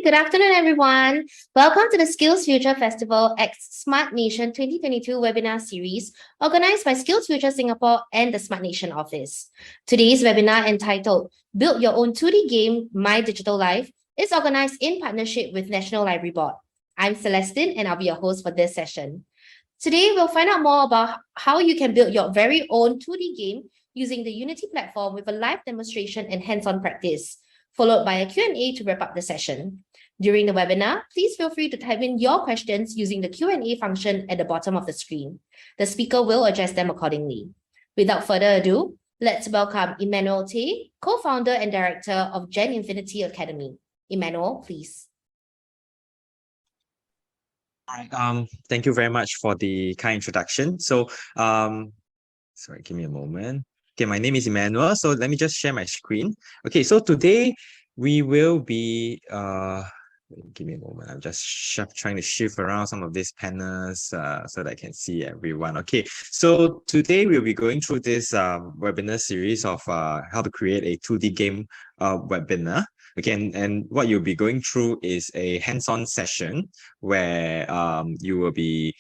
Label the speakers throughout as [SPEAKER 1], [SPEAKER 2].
[SPEAKER 1] good afternoon, everyone. Welcome to the SkillsFuture Festival X Smart Nation 2022 webinar series organized by SkillsFuture Singapore and the Smart Nation Office. Today's webinar entitled Build Your Own 2D Game, My Digital Life is organized in partnership with National Library Board. I'm Celestine and I'll be your host for this session. Today, we'll find out more about how you can build your very own 2D game using the Unity platform with a live demonstration and hands-on practice, followed by a Q&A to wrap up the session. During the webinar, please feel free to type in your questions using the Q&A function at the bottom of the screen. The speaker will address them accordingly. Without further ado, let's welcome Emmanual Tay, co-founder and director of Infiniti Academy. Emmanuel, please.
[SPEAKER 2] All right, thank you very much for the kind introduction. So, sorry, give me a moment. Okay, my name is Emmanuel. So let me just share my screen. Okay, so today we will be, give me a moment. I'm just trying to shift around some of these panels so that I can see everyone. Okay, so today we'll be going through this webinar series of how to create a 2D game webinar. Okay, and what you'll be going through is a hands-on session where I'll be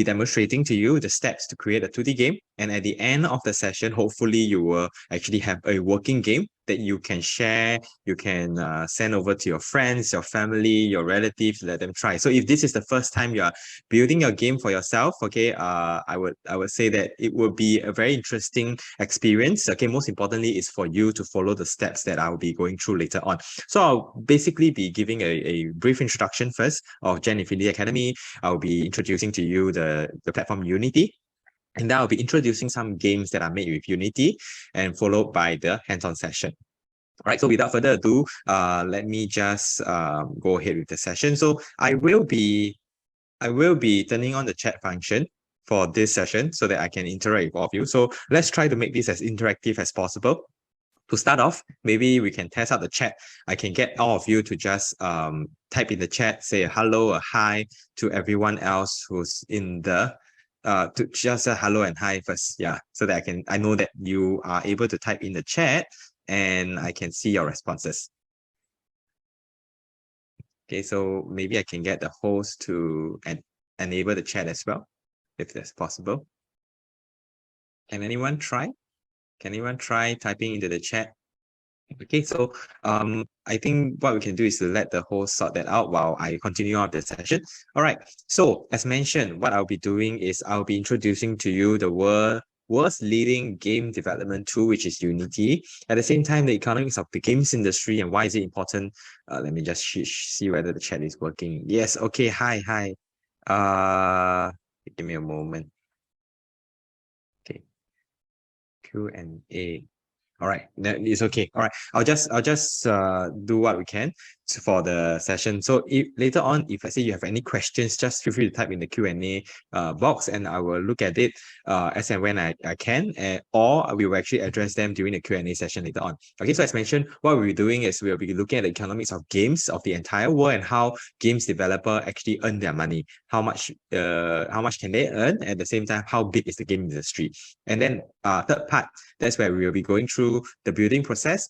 [SPEAKER 2] demonstrating to you the steps to create a 2D game. And at the end of the session, hopefully you will actually have a working game that you can share, you can send over to your friends, your family, your relatives, let them try. So if this is the first time you are building your game for yourself, okay, I would say that it will be a very interesting experience. Okay, most importantly is for you to follow the steps that I'll be going through later on. So I'll basically be giving a brief introduction first of Infiniti Academy. I'll be introducing to you the platform Unity. And then I'll be introducing some games that are made with Unity and followed by the hands-on session. All right, so without further ado, let me just go ahead with the session. So I will be turning on the chat function for this session so that I can interact with all of you. So let's try to make this as interactive as possible. To start off, maybe we can test out the chat. I can get all of you to just type in the chat, say a hello, a hi to everyone else who's in the to just say hello and hi first, yeah, so that I know that you are able to type in the chat and I can see your responses. Okay, so maybe I can get the host to enable the chat as well, if that's possible. Can anyone try? Can anyone try typing into the chat? Okay, so I think what we can do is to let the host sort that out while I continue on the session. All right, so as mentioned, what I'll be doing is I'll be introducing to you the world's leading game development tool, which is Unity. At the same time, the economics of the games industry and why is it important. Let me just see whether the chat is working. Yes, okay, hi. Give me a moment. Okay, Q&A. All right, it's okay. All right, I'll just do what we can for the session. So if later on, if I say you have any questions, just feel free to type in the Q&A box and I will look at it as and when I can, or we will actually address them during the Q&A session later on. Okay, so as mentioned, what we'll be doing is we'll be looking at the economics of games of the entire world and how games developer actually earn their money. How much can they earn? At the same time, how big is the game industry? And then third part, that's where we will be going through the building process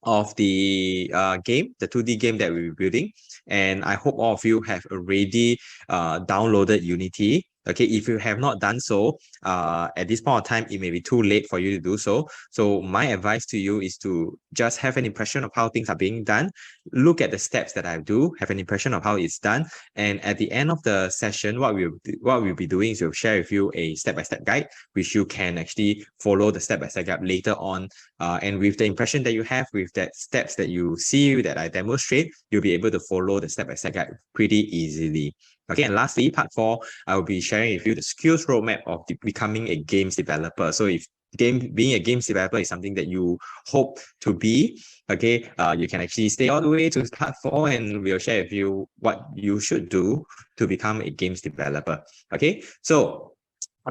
[SPEAKER 2] of the game, the 2D game that we're building. And I hope all of you have already downloaded Unity. Okay, if you have not done so, at this point of time, it may be too late for you to do so. So my advice to you is to just have an impression of how things are being done. Look at the steps that I do, have an impression of how it's done. And at the end of the session, what we'll be doing is we'll share with you a step-by-step guide, which you can actually follow the step-by-step guide later on. And with the impression that you have, with that steps that you see that I demonstrate, you'll be able to follow the step-by-step guide pretty easily. Okay, and lastly, part 4, I will be sharing with you the skills roadmap of becoming a games developer. So if being a games developer is something that you hope to be, okay, you can actually stay all the way to part 4 and we'll share with you what you should do to become a games developer. Okay, so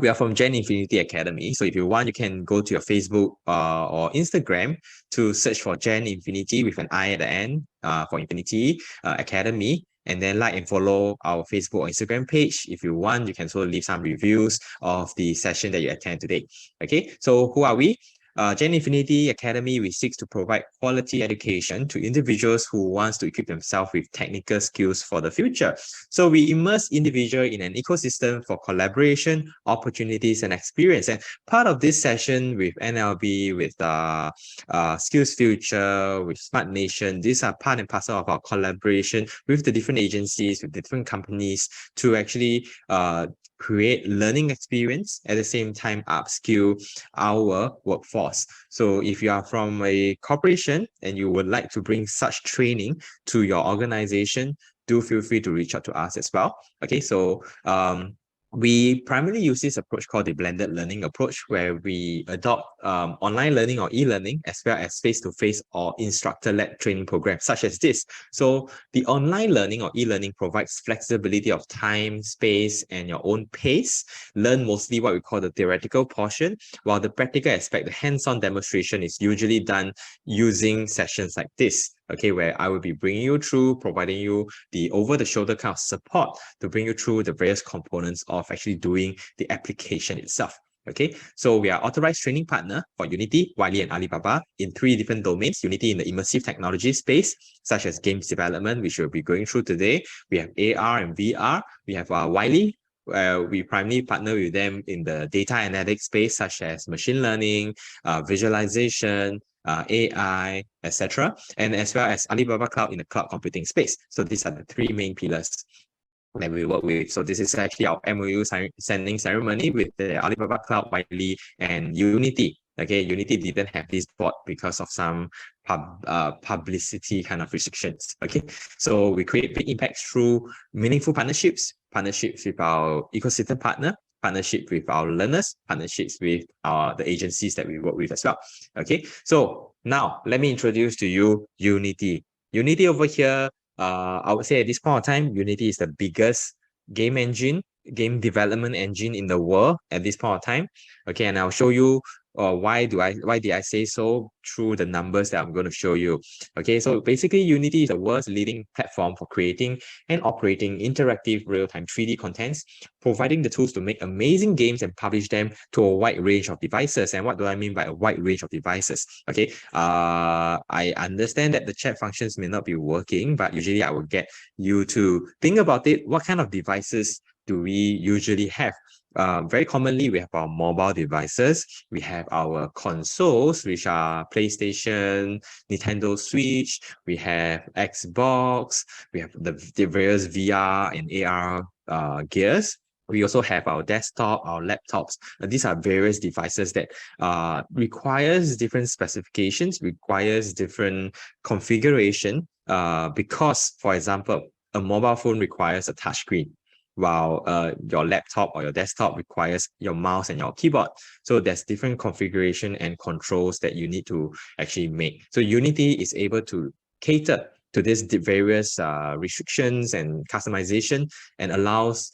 [SPEAKER 2] we are from Infiniti Academy. So if you want, you can go to your Facebook or Instagram to search for Infiniti with an I at the end for Infiniti Academy. And then like and follow our Facebook or Instagram page. If you want, you can also leave some reviews of the session that you attend today. Okay, so who are we? Infiniti Academy, we seek to provide quality education to individuals who wants to equip themselves with technical skills for the future. So we immerse individual in an ecosystem for collaboration, opportunities, and experience. And part of this session with NLB, with SkillsFuture, with Smart Nation, these are part and parcel of our collaboration with the different agencies, with different companies to actually create learning experience, at the same time upskill our workforce. So if you are from a corporation and you would like to bring such training to your organization, do feel free to reach out to us as well. Okay, so we primarily use this approach called the blended learning approach, where we adopt online learning or e-learning as well as face-to-face or instructor-led training programs such as this. So the online learning or e-learning provides flexibility of time, space, and your own pace. Learn mostly what we call the theoretical portion, while the practical aspect, the hands-on demonstration, is usually done using sessions like this. Okay, where I will be bringing you through, providing you the over-the-shoulder kind of support to bring you through the various components of actually doing the application itself. Okay, so we are authorized training partner for Unity, Wiley, and Alibaba in 3 different domains. Unity in the immersive technology space, such as games development, which we'll be going through today. We have AR and VR. We have Wiley, we primarily partner with them in the data analytics space, such as machine learning, visualization, AI, etc., and as well as Alibaba Cloud in the cloud computing space. So these are the 3 main pillars that we work with. So this is actually our MOU signing ceremony with the Alibaba Cloud, Wiley, and Unity. Okay, Unity didn't have this board because of some publicity kind of restrictions. Okay, so we create big impacts through meaningful partnerships with our ecosystem partner, partnership with our learners, partnerships with the agencies that we work with as well. Okay, so now let me introduce to you Unity. Unity over here, I would say at this point of time, Unity is the biggest game development engine in the world at this point of time. Okay, and I'll show you why did I say so through the numbers that I'm going to show you. Okay, so basically Unity is the world's leading platform for creating and operating interactive real-time 3D contents, providing the tools to make amazing games and publish them to a wide range of devices. And what do I mean by a wide range of devices? Okay, I understand that the chat functions may not be working, but usually I will get you to think about it. What kind of devices do we usually have? Very commonly, we have our mobile devices. We have our consoles, which are PlayStation, Nintendo Switch. We have Xbox. We have the various VR and AR gears. We also have our desktop, our laptops. These are various devices that requires different specifications, requires different configuration. Because, for example, a mobile phone requires a touchscreen, while your laptop or your desktop requires your mouse and your keyboard. So there's different configuration and controls that you need to actually make. So Unity is able to cater to these various restrictions and customization, and allows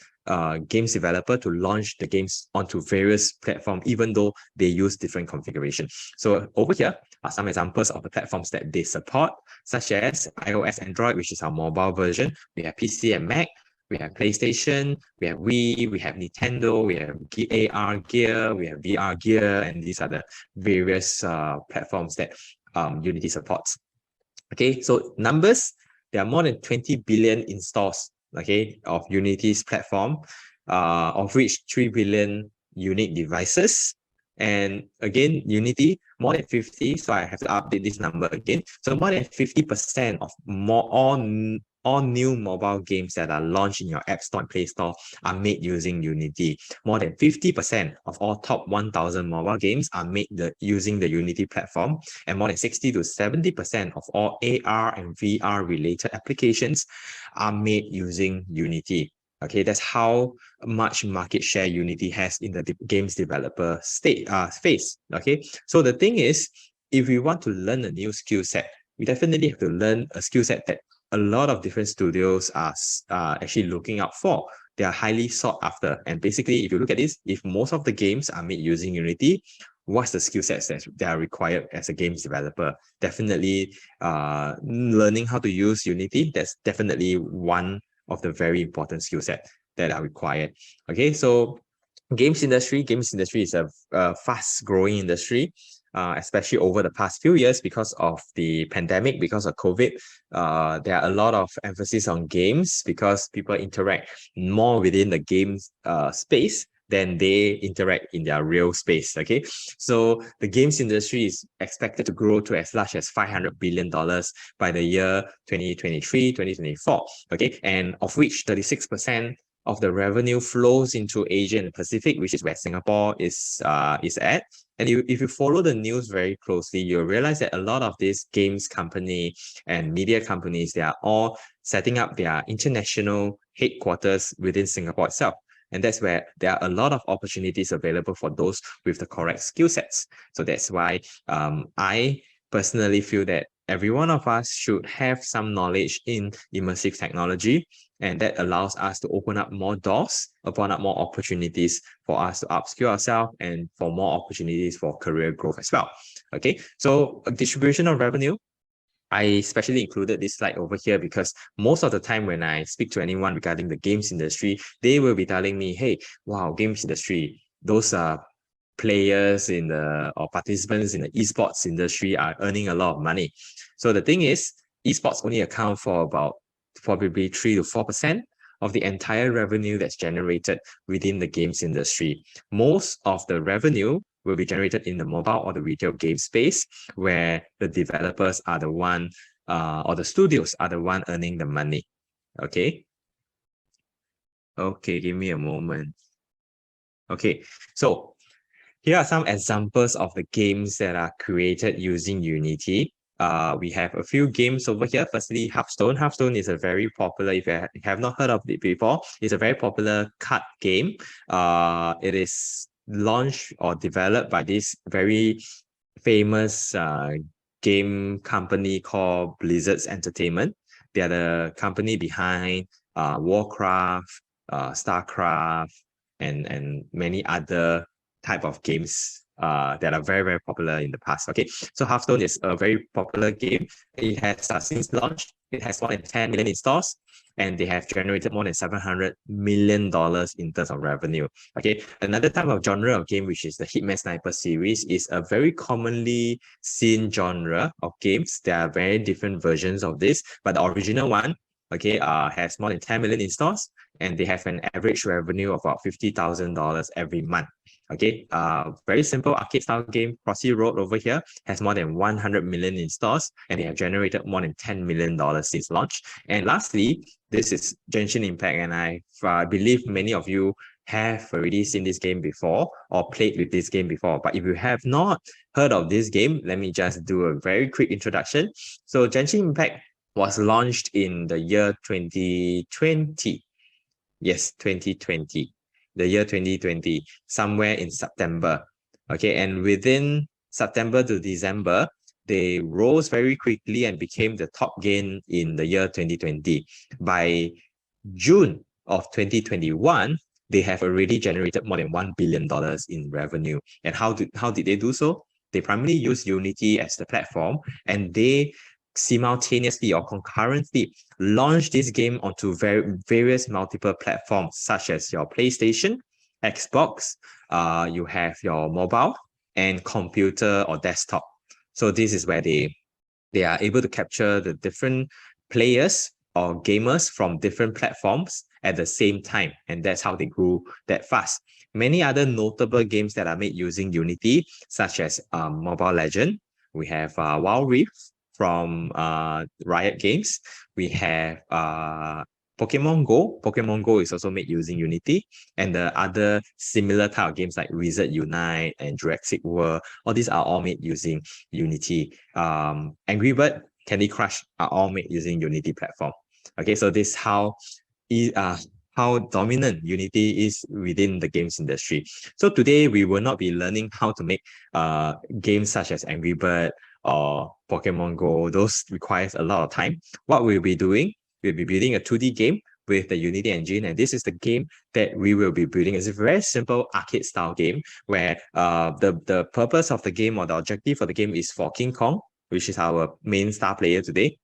[SPEAKER 2] games developer to launch the games onto various platforms, even though they use different configuration. So over here are some examples of the platforms that they support, such as iOS, Android, which is our mobile version. We have PC and Mac. We have PlayStation, we have Wii, we have Nintendo, we have AR gear, we have VR gear, and these are the various platforms that Unity supports. Okay, so numbers, there are more than 20 billion installs, okay, of Unity's platform, of which 3 billion unique devices. And again, Unity, more than 50, so I have to update this number again. So more than 50% of all new mobile games that are launched in your App Store and Play Store are made using Unity. More than 50% of all top 1,000 mobile games are made using the Unity platform, and more than 60 to 70% of all AR and VR related applications are made using Unity. Okay, that's how much market share Unity has in the games developer space. Okay, so the thing is, if we want to learn a new skill set, we definitely have to learn a skill set that a lot of different studios are actually looking out for. They are highly sought after. And basically, if you look at this, if most of the games are made using Unity, what's the skill sets that are required as a games developer? Definitely learning how to use Unity. That's definitely one of the very important skill set that are required. Okay, so games industry is a fast growing industry. especially over the past few years because of the pandemic, because of COVID. There are a lot of emphasis on games because people interact more within the games space than they interact in their real space. Okay, so the games industry is expected to grow to as large as $500 billion by the year 2023, 2024. Okay, and of which 36% of the revenue flows into Asia and the Pacific, which is where Singapore is at. And if you follow the news very closely, you'll realize that a lot of these games company and media companies, they are all setting up their international headquarters within Singapore itself. And that's where there are a lot of opportunities available for those with the correct skill sets. So that's why I personally feel that every one of us should have some knowledge in immersive technology, and that allows us to open up more doors, open up more opportunities for us to upskill ourselves and for more opportunities for career growth as well. Okay, so distribution of revenue, I especially included this slide over here because most of the time when I speak to anyone regarding the games industry, they will be telling me, hey, wow, games industry, those players in the or participants in the esports industry are earning a lot of money. So the thing is, esports only account for about probably 3 to 4% of the entire revenue that's generated within the games industry. Most of the revenue will be generated in the mobile or the retail game space, where the developers are the one or the studios are the one earning the money. Okay. Okay, give me a moment. Okay, so here are some examples of the games that are created using Unity. We have a few games over here. Firstly, Hearthstone. Hearthstone is a very popular, if you have not heard of it before, it's a very popular card game. It is launched or developed by this very famous game company called Blizzard's Entertainment. They are the company behind Warcraft, Starcraft, and many other type of games that are very, very popular in the past. Okay, so Hearthstone is a very popular game. It has since launched, it has more than 10 million installs, and they have generated more than $700 million in terms of revenue. Okay, another type of genre of game, which is the Hitman Sniper series, is a very commonly seen genre of games. There are very different versions of this, but the original one, okay, has more than 10 million installs, and they have an average revenue of about $50,000 every month. Okay, very simple arcade style game. Crossy Road over here has more than 100 million installs, and they have generated more than $10 million since launch. And lastly, this is Genshin Impact, and I believe many of you have already seen this game before or played with this game before. But if you have not heard of this game, let me just do a very quick introduction. So Genshin Impact was launched in the year 2020. Yes, 2020. The year 2020, somewhere in September. Okay, and within September to December, they rose very quickly and became the top game in the year 2020. By June of 2021, they have already generated more than $1 billion in revenue. And how did they do so? They primarily use Unity as the platform, and they simultaneously or concurrently launch this game onto various multiple platforms, such as your PlayStation, Xbox, you have your mobile and computer or desktop. So this is where they are able to capture the different players or gamers from different platforms at the same time, and that's how they grew that fast. Many other notable games that are made using Unity, such as Mobile Legend, we have Wild Rift from Riot Games. We have Pokemon Go. Pokemon Go is also made using Unity, and the other similar type of games like Wizard Unite and Jurassic World. All these are all made using Unity. Angry Bird, Candy Crush are all made using Unity platform. Okay, so this is how dominant Unity is within the games industry. So today we will not be learning how to make games such as Angry Bird or Pokemon Go. Those requires a lot of time. What we'll be doing, we'll be building a 2D game with the Unity engine, and this is the game that we will be building. It's a very simple arcade style game where the purpose of the game or the objective of the game is for King Kong, which is our main star player today.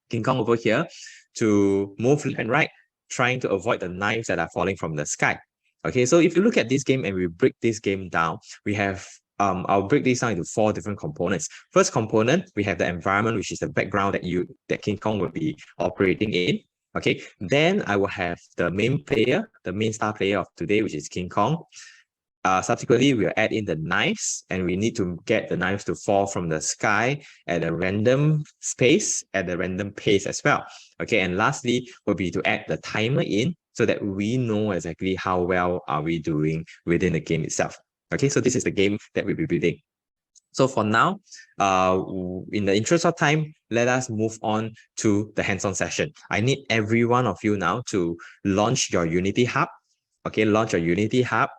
[SPEAKER 2] King Kong over here to move left and right, trying to avoid the knives that are falling from the sky. Okay, so if you look at this game and we break this game down, we have I'll break this down into 4 different components. First component, we have the environment, which is the background that King Kong will be operating in. Okay, then I will have the main player, the main star player of today, which is King Kong. Subsequently, we'll add in the knives, and we need to get the knives to fall from the sky at a random space, at a random pace as well. Okay, and lastly will be to add the timer in so that we know exactly how well are we doing within the game itself. Okay, so this is the game that we'll be building. So for now, in the interest of time, let us move on to the hands-on session. I need every one of you now to launch your Unity Hub. Okay, launch your Unity Hub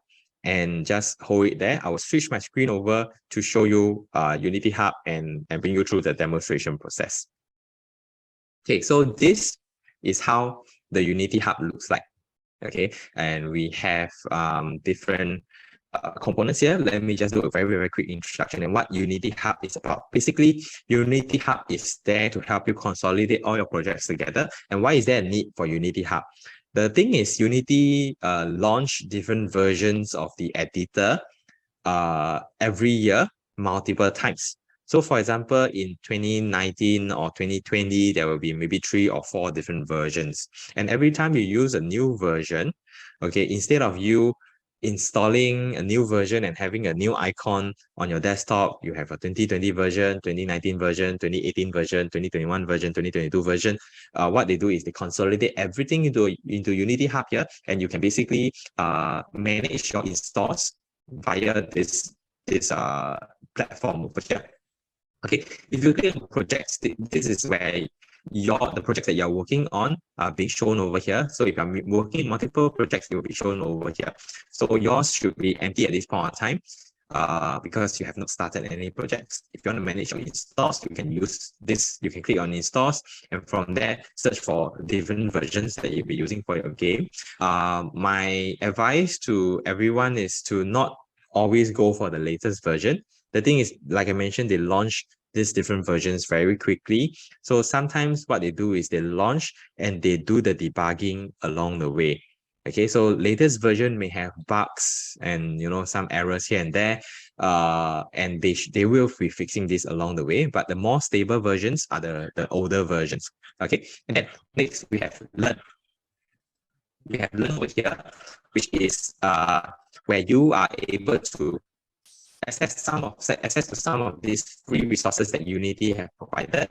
[SPEAKER 2] and just hold it there. I will switch my screen over to show you Unity Hub and bring you through the demonstration process. Okay, so this is how the Unity Hub looks like. Okay, and we have different components here. Let me just do a very, very quick introduction and what Unity Hub is about. Basically, Unity Hub is there to help you consolidate all your projects together. And why is there a need for Unity Hub? The thing is, Unity launch different versions of the editor every year, multiple times. So for example, in 2019 or 2020, there will be maybe 3 or 4 different versions. And every time you use a new version, okay, instead of you installing a new version and having a new icon on your desktop, you have a 2020 version, 2019 version, 2018 version, 2021 version, 2022 version. What they do is they consolidate everything into Unity Hub here, and you can basically manage your installs via this platform over here. Okay, if you click on projects, this is where the projects that you're working on are being shown over here. So if I'm working multiple projects, it will be shown over here. So yours should be empty at this point of time because you have not started any projects. If you want to manage your installs, you can use this. You can click on installs, and from there, search for different versions that you'll be using for your game. My advice to everyone is to not always go for the latest version. The thing is, like I mentioned, they launch these different versions very quickly. So sometimes what they do is they launch and they do the debugging along the way. Okay, so latest version may have bugs and some errors here and there. And they will be fixing this along the way. But the more stable versions are the older versions. Okay, and then next we have learn. We have learn over here, which is where you are able to access to some of these free resources that Unity have provided,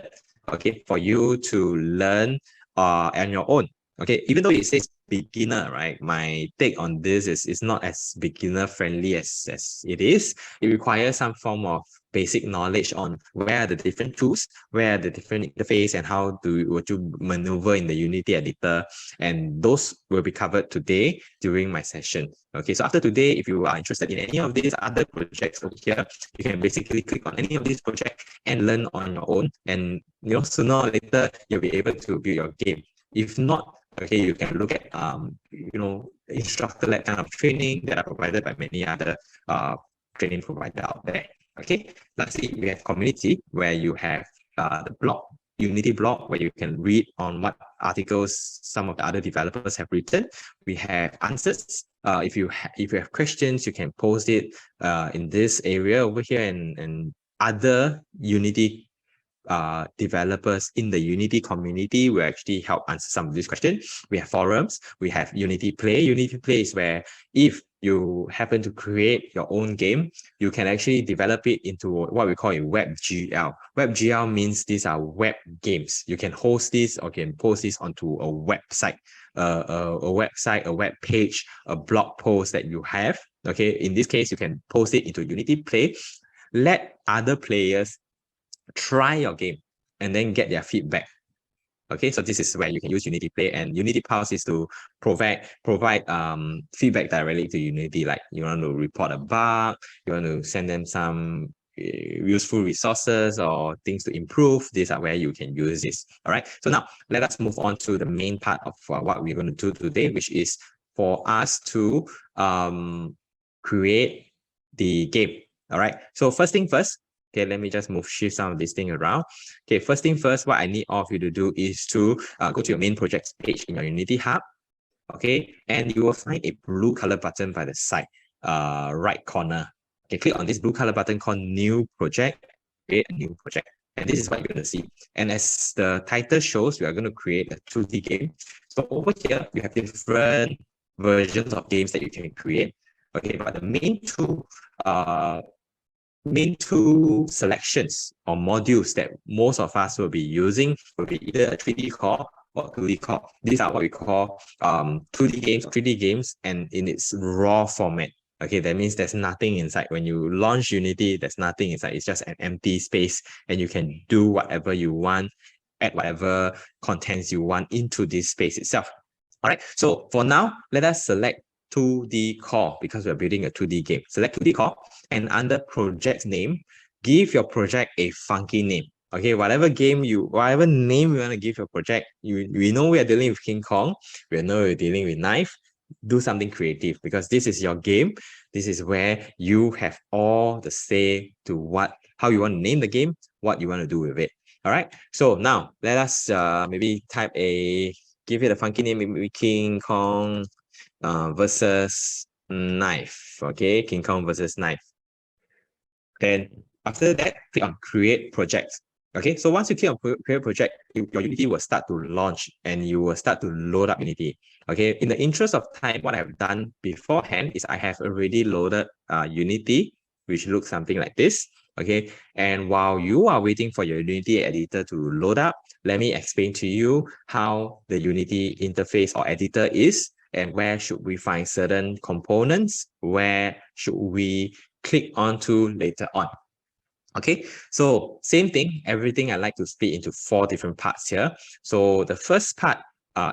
[SPEAKER 2] okay, for you to learn on your own. Okay, even though it says beginner, right? My take on this is not as beginner friendly as it is. It requires some form of basic knowledge on where are the different tools, where are the different interface, and how would you maneuver in the Unity editor. And those will be covered today during my session. Okay, so after today, if you are interested in any of these other projects over here, you can basically click on any of these projects and learn on your own. And sooner or later, you'll be able to build your game. If not, okay, you can look at instructor-led kind of training that are provided by many other training providers out there. Okay, lastly, we have community, where you have the blog, Unity blog, where you can read on what articles some of the other developers have written. We have answers. If you have questions, you can post it in this area over here, and other Unity developers in the Unity community will actually help answer some of these questions. We have forums, we have Unity Play. Unity Play is where if you happen to create your own game, you can actually develop it into what we call a WebGL. WebGL means these are web games. You can host this or can post this onto a website, a web page, a blog post that you have. Okay, in this case, you can post it into Unity Play. Let other players try your game and then get their feedback. Okay, so this is where you can use Unity Play, and Unity Pulse is to provide feedback directly to Unity. Like you want to report a bug, you want to send them some useful resources or things to improve. These are where you can use this. All right, so now let us move on to the main part of what we're going to do today, which is for us to create the game. All right, so first thing first. Okay, let me just shift some of this thing around. Okay, first thing first, what I need all of you to do is to go to your main projects page in your Unity Hub. Okay, and you will find a blue color button by the side, right corner. Okay, click on this blue color button called New Project, create a new project. And this is what you're going to see. And as the title shows, we are going to create a 2D game. So over here, you have different versions of games that you can create. Okay, but the main two selections or modules that most of us will be using will be either a 3D core or 2D core. These are what we call 2D games, 3D games, and in its raw format. Okay, that means there's nothing inside. When you launch Unity, there's nothing inside. It's just an empty space, and you can do whatever you want, add whatever contents you want into this space itself. All right, so for now, let us select 2D core because we're building a 2D game. Select 2D core, and under project name, give your project a funky name. Okay, whatever name you want to give your project, we know we are dealing with King Kong, we know we're dealing with knife. Do something creative because this is your game. This is where you have all the say to how you want to name the game, what you want to do with it. All right. So now let us maybe give it a funky name, maybe King Kong versus knife. Okay, King Kong versus knife. Then after that, click on create project. Okay, so once you click on create project, your Unity will start to launch and you will start to load up Unity. Okay, in the interest of time, what I've done beforehand is I have already loaded Unity, which looks something like this. Okay, and while you are waiting for your Unity editor to load up, let me explain to you how the Unity interface or editor is and where should we find certain components, where should we click onto later on. Okay, so same thing, everything I like to split into 4 different parts here. So the first part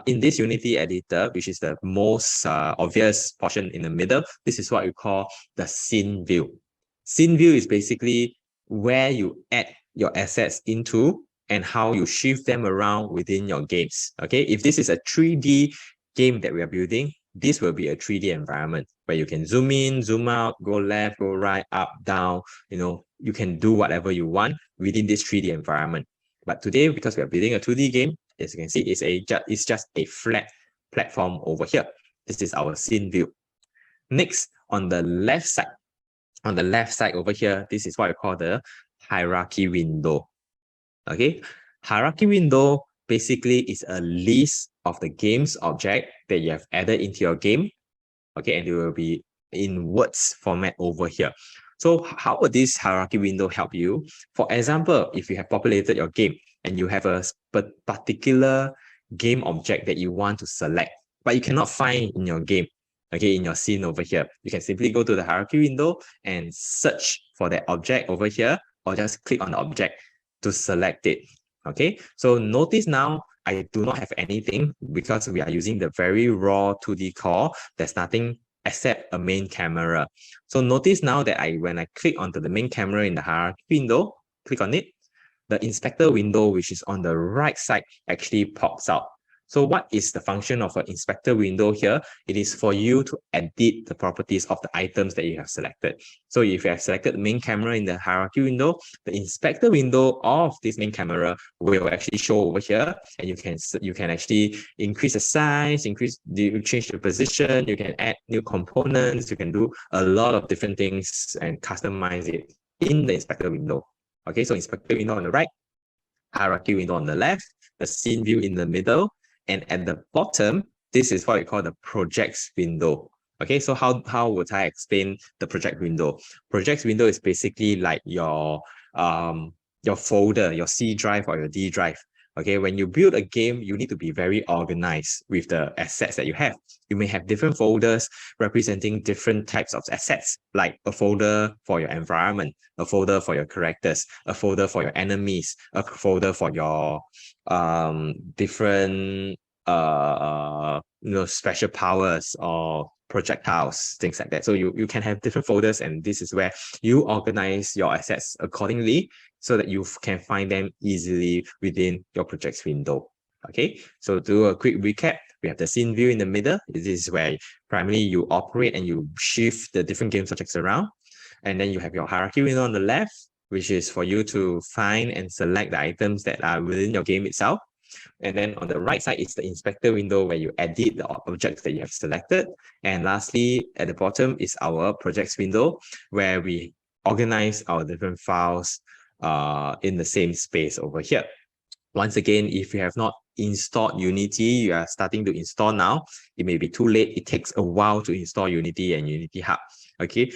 [SPEAKER 2] in this Unity editor, which is the most obvious portion in the middle, this is what we call the scene view. Scene view is basically where you add your assets into and how you shift them around within your games. Okay, if this is a 3D game that we are building, this will be a 3D environment where you can zoom in, zoom out, go left, go right, up, down, you can do whatever you want within this 3D environment. But today, because we are building a 2D game, as you can see, it's just a flat platform over here. This is our scene view. Next, on the left side over here, this is what we call the hierarchy window. Okay, hierarchy window basically is a list of the game's object that you have added into your game. Okay, and it will be in words format over here. So how would this hierarchy window help you? For example, if you have populated your game and you have a particular game object that you want to select, but you cannot find in your game, okay, in your scene over here, you can simply go to the hierarchy window and search for that object over here, or just click on the object to select it. Okay, so notice now I do not have anything because we are using the very raw 2D core. There's nothing except a main camera. So notice now that when I click onto the main camera in the hierarchy window, click on it, the inspector window, which is on the right side, actually pops out. So what is the function of an inspector window here? It is for you to edit the properties of the items that you have selected. So if you have selected the main camera in the hierarchy window, the inspector window of this main camera will actually show over here, and you can actually increase the size, change the position, you can add new components, you can do a lot of different things and customize it in the inspector window. Okay, so inspector window on the right, hierarchy window on the left, the scene view in the middle, and at the bottom, this is what we call the projects window. Okay, so how would I explain the project window? Projects window is basically like your folder, your C drive or your D drive. Okay, when you build a game, you need to be very organized with the assets that you have. You may have different folders representing different types of assets, like a folder for your environment, a folder for your characters, a folder for your enemies, a folder for your different special powers or projectiles, things like that. So you can have different folders, and this is where you organize your assets accordingly so that you can find them easily within your projects window. Okay, so do a quick recap. We have the scene view in the middle. This is where primarily you operate and you shift the different game subjects around. And then you have your hierarchy window on the left, which is for you to find and select the items that are within your game itself. And then on the right side is the inspector window where you edit the objects that you have selected. And lastly, at the bottom is our projects window where we organize our different files in the same space over here. Once again, if you have not installed Unity, you are starting to install now, it may be too late. It takes a while to install Unity and Unity Hub. Okay.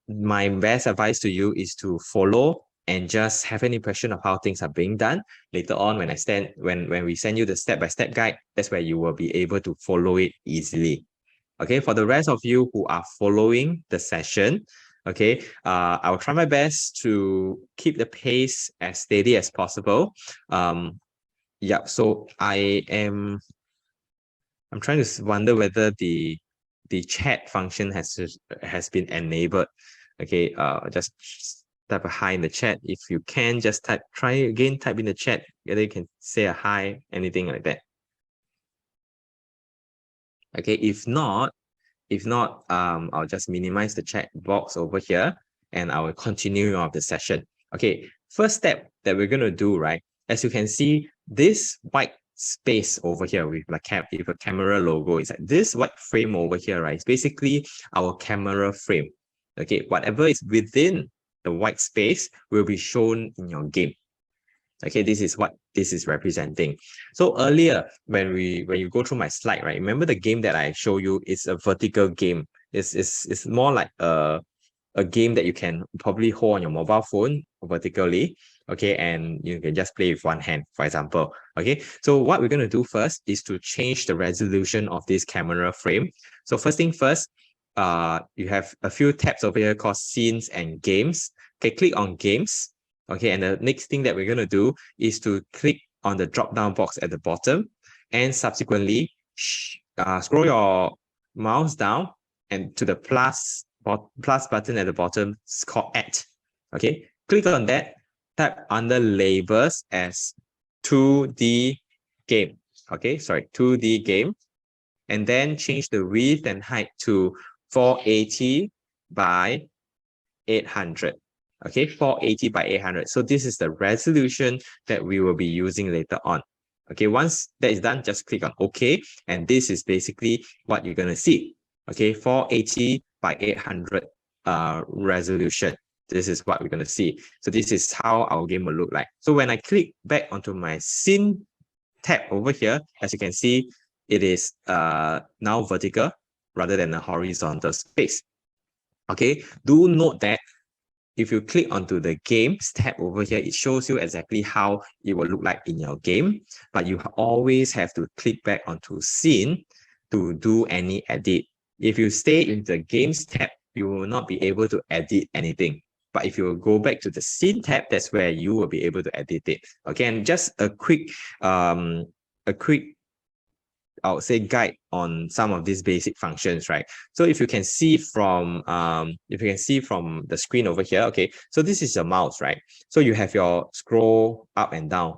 [SPEAKER 2] My best advice to you is to follow and just have an impression of how things are being done. Later on, when we send you the step-by-step guide, that's where you will be able to follow it easily. Okay, for the rest of you who are following the session, okay, I'll try my best to keep the pace as steady as possible. Yeah, so I'm trying to wonder whether the chat function has been enabled. Okay, just type a hi in the chat. If you can, just try again, type in the chat, whether you can say a hi, anything like that. Okay, if not, I'll just minimize the chat box over here and I will continue on the session. Okay, first step that we're going to do, right? As you can see, this white space over here with a camera logo is like this white frame over here, right? It's basically our camera frame. Okay, whatever is within the white space will be shown in your game. Okay, this is what this is representing. So earlier, when you go through my slide, right? Remember the game that I show you is a vertical game. It's more like a game that you can probably hold on your mobile phone vertically. Okay, and you can just play with one hand, for example. Okay, so what we're going to do first is to change the resolution of this camera frame. So first thing first, you have a few tabs over here called scenes and games. Okay, click on games. Okay, and the next thing that we're going to do is to click on the drop-down box at the bottom and subsequently scroll your mouse down and to the plus button at the bottom. It's called Add. Okay, click on that, type under labels as 2D game. Okay, sorry, 2D game. And then change the width and height to 480 by 800. Okay, 480 by 800. So this is the resolution that we will be using later on. Okay, once that is done, just click on OK. And this is basically what you're going to see. Okay, 480 by 800 resolution. This is what we're going to see. So this is how our game will look like. So when I click back onto my scene tab over here, as you can see, it is now vertical rather than a horizontal space. Okay, do note that if you click onto the games tab over here, it shows you exactly how it will look like in your game, but you always have to click back onto scene to do any edit. If you stay in the games tab, you will not be able to edit anything. But if you go back to the scene tab, that's where you will be able to edit it. Okay, and just a quick I would say guide on some of these basic functions, right? So if you can see from the screen over here, okay, so this is your mouse, right? So you have your scroll up and down,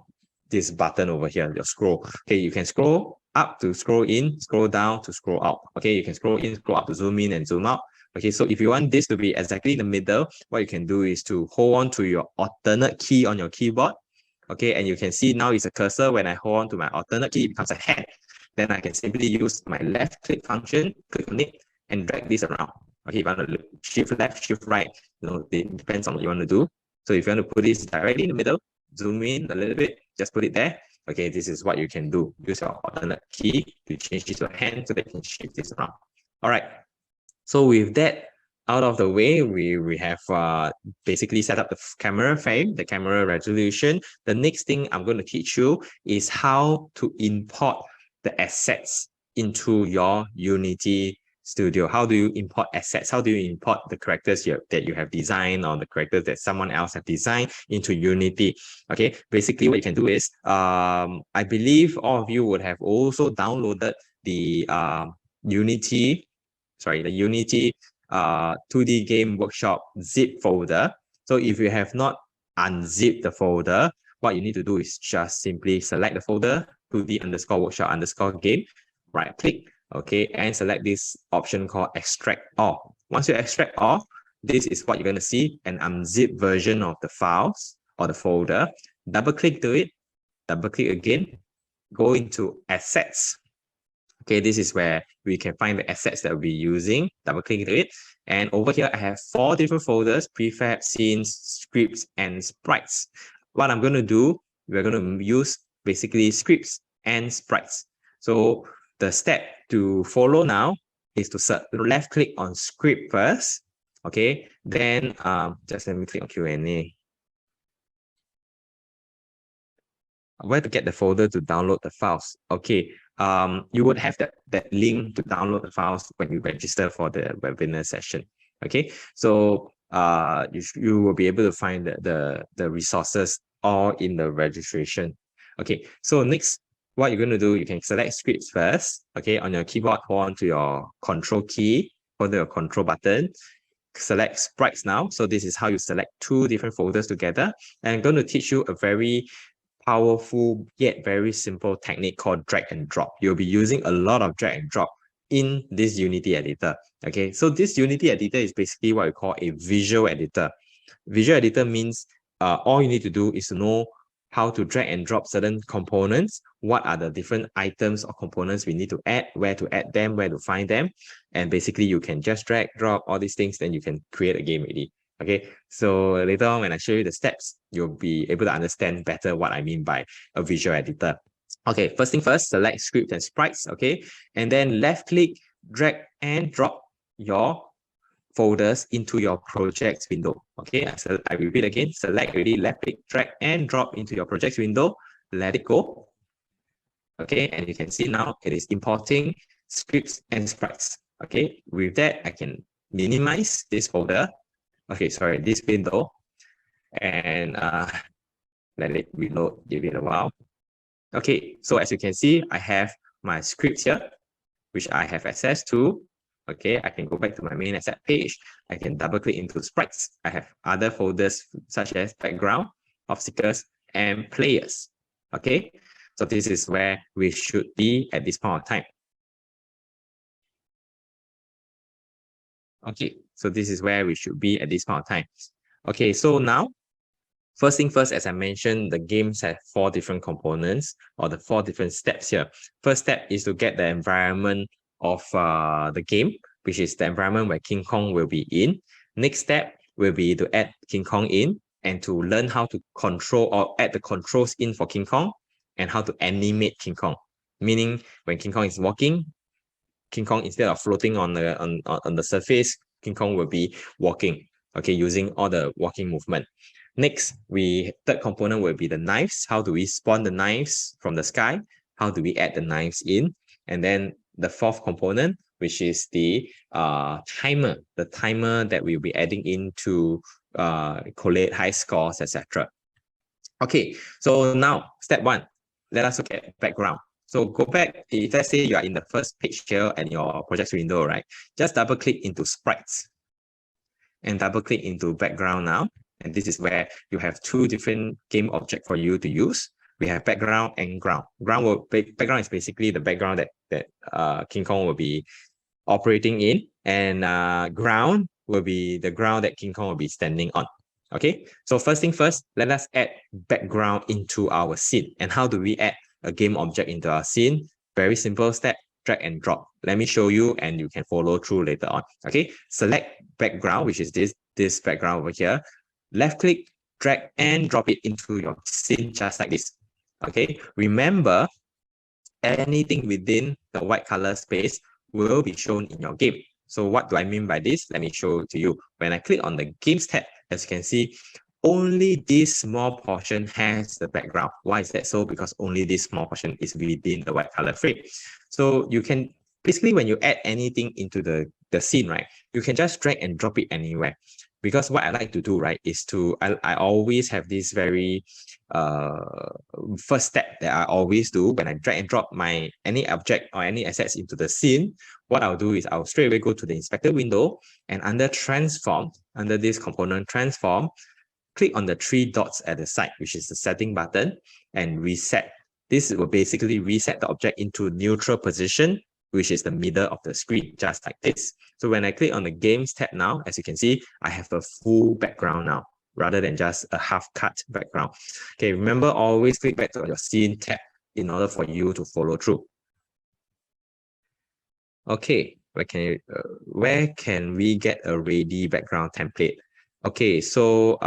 [SPEAKER 2] this button over here, your scroll. Okay, you can scroll up to scroll in, scroll down to scroll out. Okay, you can scroll in, scroll up to zoom in and zoom out. Okay, so if you want this to be exactly in the middle, what you can do is to hold on to your alternate key on your keyboard. Okay, and you can see now it's a cursor. When I hold on to my alternate key, it becomes a hand. Then I can simply use my left click function, click on it, and drag this around. Okay, if I want to shift left, shift right, it depends on what you want to do. So if you want to put this directly in the middle, zoom in a little bit, just put it there. Okay, this is what you can do. Use your alternate key to change this to a hand so that you can shift this around. All right. So with that out of the way, we have basically set up the camera frame, the camera resolution. The next thing I'm going to teach you is how to import the assets into your Unity Studio. How do you import assets? How do you import the characters that you have designed or the characters that someone else have designed into Unity? Okay, basically what you can do is, I believe all of you would have also downloaded the Unity 2D game workshop zip folder. So if you have not unzipped the folder, what you need to do is just simply select the folder, 2D_workshop_game, right click, okay, and select this option called extract all. Once you extract all, this is what you're going to see, an unzipped version of the files or the folder. Double click to it, double click again, go into assets. Okay, this is where we can find the assets that we'll be using. Double click into it. And over here, I have 4 different folders: prefab, scenes, scripts, and sprites. What I'm going to do, we're going to use basically scripts and sprites. So the step to follow now is to left click on script first. Okay, then just let me click on Q&A. Where to get the folder to download the files? Okay, you would have that link to download the files when you register for the webinar session. Okay, so you will be able to find the resources all in the registration. Okay, so next, what you're going to do, you can select scripts first. Okay, on your keyboard, hold on to your control key, hold your control button. Select sprites now. So this is how you select 2 different folders together. And I'm going to teach you a very powerful yet very simple technique called drag and drop. You'll be using a lot of drag and drop in this Unity editor. Okay, so this Unity editor is basically what we call a visual editor. Visual editor means all you need to do is to know how to drag and drop certain components, what are the different items or components we need to add, where to add them, where to find them. And basically you can just drag, drop all these things, then you can create a game already. Okay, so later on when I show you the steps, you'll be able to understand better what I mean by a visual editor. Okay, first thing first, select script and sprites, okay? And then left click, drag and drop your folders into your projects window. Okay, so I repeat again, select already, left click, drag and drop into your projects window, let it go. Okay, and you can see now it is importing scripts and sprites. Okay, with that, I can minimize this folder. Okay, sorry, this window, and let it reload, give it a while. Okay, so as you can see, I have my scripts here, which I have access to. Okay, I can go back to my main asset page. I can double click into sprites. I have other folders such as background, obstacles, and players. Okay, so this is where we should be at this point of time. Okay, so this is where we should be at this point of time. Okay, so now, first thing first, as I mentioned, the games have 4 different components or the 4 different steps here. First step is to get the environment of the game, which is the environment where King Kong will be in. Next step will be to add King Kong in and to learn how to control or add the controls in for King Kong and how to animate King Kong. Meaning when King Kong is walking, King Kong, instead of floating on the surface, King Kong will be walking, okay, using all the walking movement. Next, third component will be the knives. How do we spawn the knives from the sky? How do we add the knives in? And then the 4th component, which is the timer that we'll be adding in to collate high scores, etc. Okay, so now step 1, let us look at background. So go back, if let's say you are in the first page here and your project window, right? Just double click into sprites and double click into background now. And this is where you have 2 different game objects for you to use. We have background and ground. Background is basically the background that King Kong will be operating in, and ground will be the ground that King Kong will be standing on. Okay, so first thing first, let us add background into our scene. And how do we add a game object into our scene? Very simple step, drag and drop. Let me show you and you can follow through later on. Okay, select background, which is this background over here. Left click, drag and drop it into your scene just like this. Okay, remember, anything within the white color space will be shown in your game. So what do I mean by this? Let me show it to you. When I click on the Games tab, as you can see, only this small portion has the background. Why is that so? Because only this small portion is within the white color frame. So you can, basically when you add anything into the scene, right, you can just drag and drop it anywhere. Because what I like to do, right, is I always have this very first step that I always do when I drag and drop any object or any assets into the scene. What I'll do is I'll straight away go to the inspector window, and under transform, under this component transform, click on the 3 dots at the side, which is the setting button, and reset. This will basically reset the object into neutral position, which is the middle of the screen, just like this. So when I click on the Games tab now, as you can see, I have a full background now. rather than just a half-cut background. Okay, remember, always click back to your scene tab in order for you to follow through. Okay, where can we get a ready background template? Okay, so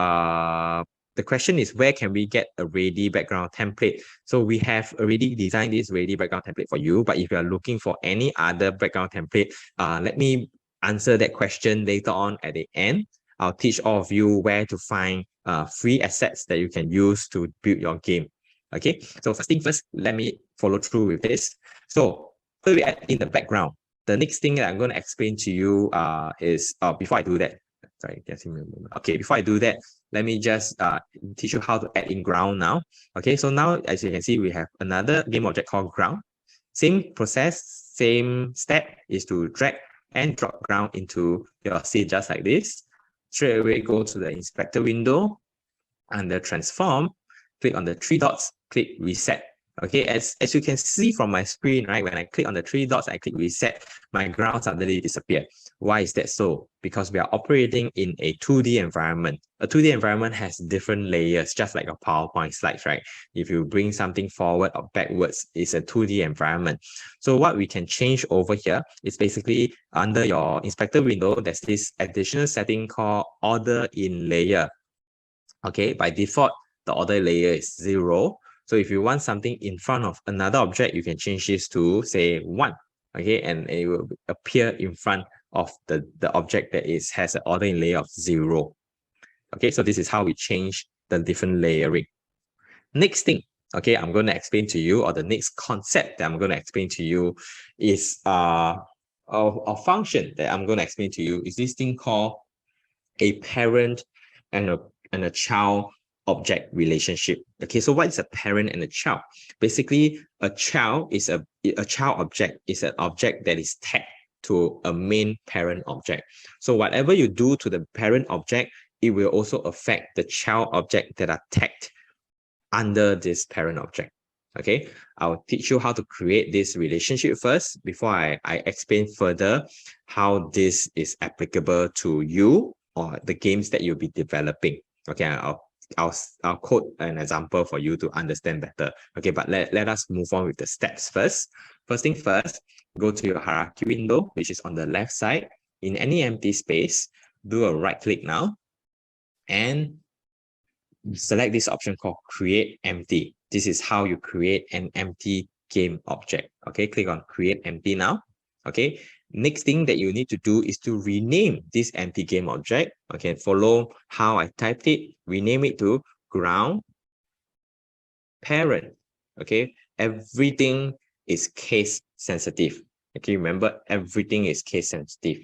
[SPEAKER 2] the question is, where can we get a ready background template? So we have already designed this ready background template for you, but if you are looking for any other background template, let me answer that question later on at the end. I'll teach all of you where to find free assets that you can use to build your game. Okay, so first thing first, let me follow through with this. So after we add in the background, the next thing that I'm going to explain to you is, before I do that, sorry, just give me a moment. Okay, before I do that, let me just teach you how to add in ground now. Okay, so now, as you can see, we have another game object called ground. Same process, same step is to drag and drop ground into your scene just like this. Straight away, go to the inspector window, under transform, click on the three dots, click reset. Okay, as you can see from my screen, right, when I click on the three dots, I click reset, my ground suddenly disappeared. Why is that so? Because we are operating in a 2D environment. A 2D environment has different layers, just like a PowerPoint slides, right? If you bring something forward or backwards, it's a 2D environment. So what we can change over here is basically under your inspector window, there's this additional setting called order in layer. Okay, by default, the order layer is 0. So if you want something in front of another object, you can change this to, say, 1. Okay, and it will appear in front of the object that has an order in layer of 0. Okay, so this is how we change the different layering. Next thing, okay, I'm going to explain to you, or the next concept that I'm going to explain to you is a function that I'm going to explain to you is this thing called a parent and a child object relationship. Okay, so what is a parent and a child? Basically, a child object is an object that is tagged to a main parent object. So whatever you do to the parent object, it will also affect the child object that are tagged under this parent object. Okay, I'll teach you how to create this relationship first before I explain further how this is applicable to you or the games that you'll be developing. Okay, I'll quote an example for you to understand better. Okay, but let us move on with the steps first. First thing first, go to your hierarchy window, which is on the left side. In any empty space, do a right click now and select this option called create empty. This is how you create an empty game object. Okay, click on create empty now. Okay, next thing that you need to do is to rename this empty game object. Okay, follow how I typed it. Rename it to ground parent. Okay, everything is case sensitive. Okay, remember, everything is case sensitive.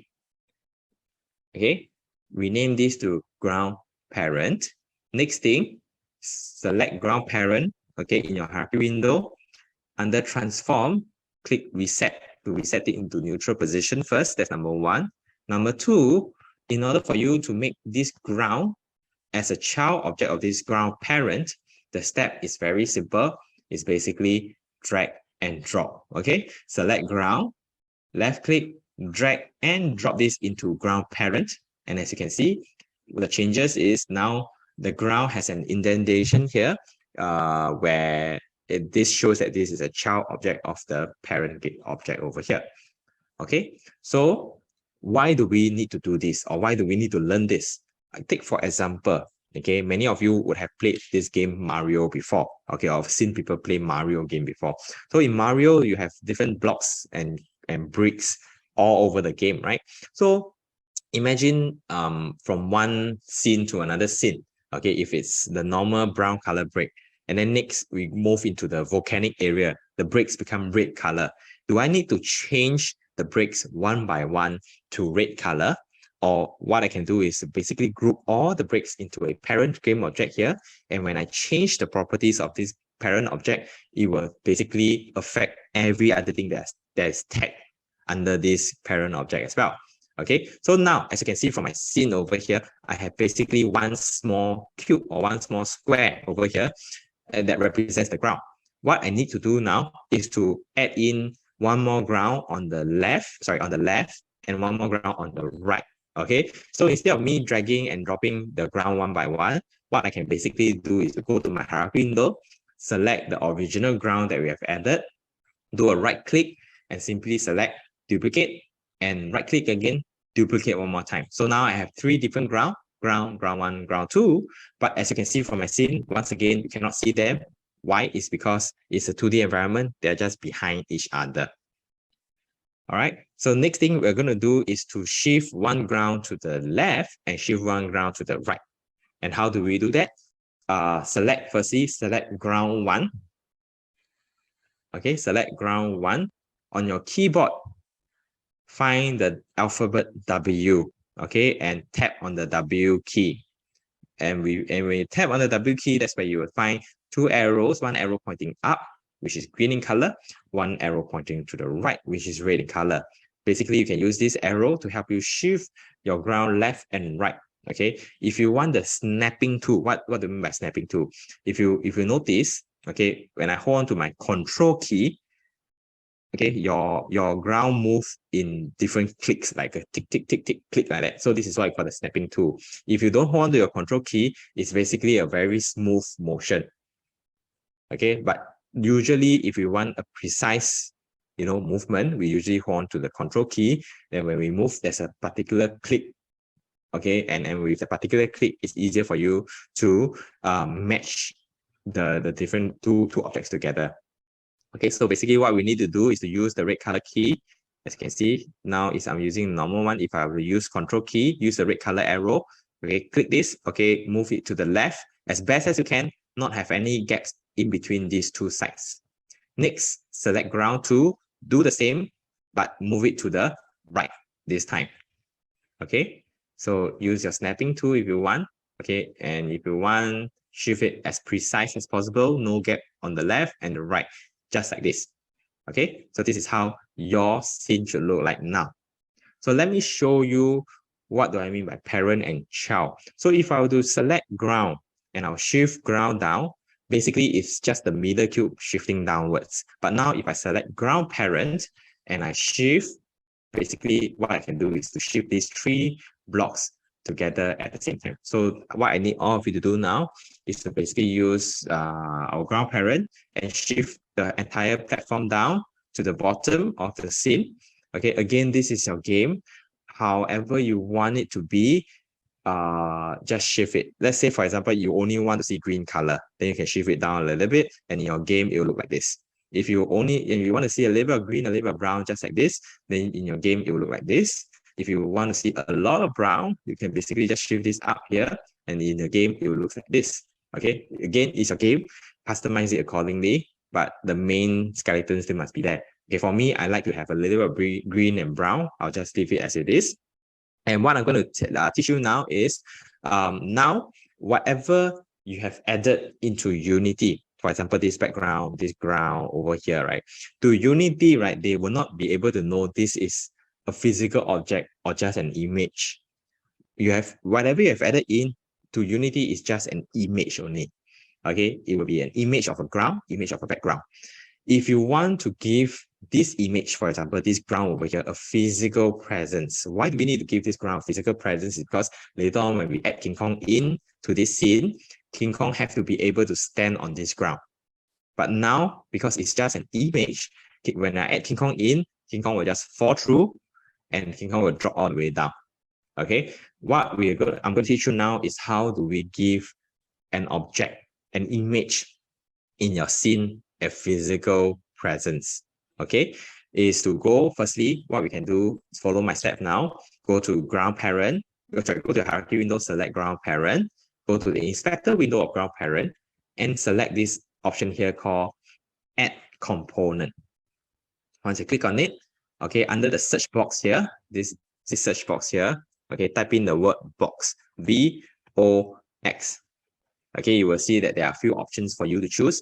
[SPEAKER 2] Okay, rename this to ground parent. Next thing, select ground parent. Okay, in your hierarchy window, under transform, click reset to reset it into neutral position first. That's number 1. Number 2, in order for you to make this ground as a child object of this ground parent, the step is very simple. It's basically drag and drop. Okay, select ground, left click, drag and drop this into ground parent. And as you can see, the changes is now the ground has an indentation here, where this shows that this is a child object of the parent object over here. Okay, so why do we need to do this, or why do we need to learn this? I take for example, okay, many of you would have played this game Mario before. Okay, I've seen people play Mario game before. So in Mario, you have different blocks and bricks all over the game, right? So imagine from one scene to another scene. Okay, if it's the normal brown color brick, and then next we move into the volcanic area, the bricks become red color. Do I need to change the bricks one by one to red color? Or what I can do is basically group all the bricks into a parent game object here. And when I change the properties of this parent object, it will basically affect every other thing that is tagged under this parent object as well. Okay, so now, as you can see from my scene over here, I have basically one small cube or one small square over here, and that represents the ground. What I need to do now is to add in one more ground on the left, and one more ground on the right. Okay, so instead of me dragging and dropping the ground one by one, what I can basically do is to go to my hierarchy window, select the original ground that we have added, do a right click and simply select duplicate, and right click again, duplicate one more time. So now I have three different ground one, ground two. But as you can see from my scene, once again, you cannot see them. Why? It's because it's a 2D environment. They're just behind each other. All right. So next thing we're going to do is to shift one ground to the left and shift one ground to the right. And how do we do that? Select ground one. Okay, select ground one. On your keyboard, find the alphabet W. Okay, and tap on the W key. And when you tap on the W key, that's where you will find two arrows, one arrow pointing up, which is green in color, one arrow pointing to the right, which is red in color. Basically, you can use this arrow to help you shift your ground left and right. Okay, if you want the snapping tool, what do you mean by snapping tool? If you notice, okay, when I hold on to my control key, okay, your ground move in different clicks, like a tick, tick, tick, tick, click like that. So this is what I call the snapping tool. If you don't hold on to your control key, it's basically a very smooth motion. Okay, but usually if we want a precise, movement, we usually hold on to the control key. Then when we move, there's a particular click. Okay, and with a particular click, it's easier for you to match the different two objects together. Okay, so basically what we need to do is to use the red color key. As you can see, now I'm using normal one. If I will use control key, use the red color arrow. Okay, click this. Okay, move it to the left as best as you can, not have any gaps in between these two sides. Next, select ground 2, do the same, but move it to the right this time. Okay, so use your snapping tool if you want. Okay, and if you want, shift it as precise as possible, no gap on the left and the right, just like this. Okay, so this is how your scene should look like now. So let me show you what do I mean by parent and child. So if I were to select ground and I'll shift ground down, basically it's just the middle cube shifting downwards. But now if I select ground parent and I shift, basically what I can do is to shift these three blocks together at the same time. So what I need all of you to do now is to basically use our ground parent and shift the entire platform down to the bottom of the scene. Okay, again, this is your game. However you want it to be, just shift it. Let's say, for example, you only want to see green color, then you can shift it down a little bit, and in your game, it will look like this. If you want to see a little bit of green, a little bit of brown, just like this, then in your game, it will look like this. If you want to see a lot of brown, you can basically just shift this up here, and in the game, it will look like this. Okay, again, it's your game. Customize it accordingly, but the main skeleton still must be there. Okay, for me, I like to have a little bit of green and brown. I'll just leave it as it is. And what I'm going to teach you now is, now, whatever you have added into Unity, for example, this background, this ground over here, right? To Unity, right, they will not be able to know this is a physical object or just an image. Whatever you have added in to Unity is just an image only. Okay, it will be an image of a ground, image of a background. If you want to give this image, for example, this ground over here, a physical presence. Why do we need to give this ground physical presence? Because later on, when we add King Kong in to this scene, King Kong have to be able to stand on this ground. But now, because it's just an image, when I add King Kong in, King Kong will just fall through and King Kong will drop all the way down. Okay, what I'm going to teach you now is how do we give an object, an image in your scene, a physical presence. Okay, is to go, firstly, what we can do is follow my step now. Go to ground parent, go to hierarchy window, select ground parent, go to the inspector window of ground parent, and select this option here called add component. Once you click on it, okay, under the search box here, this search box here, okay, type in the word box, B-O-X. Okay, you will see that there are a few options for you to choose.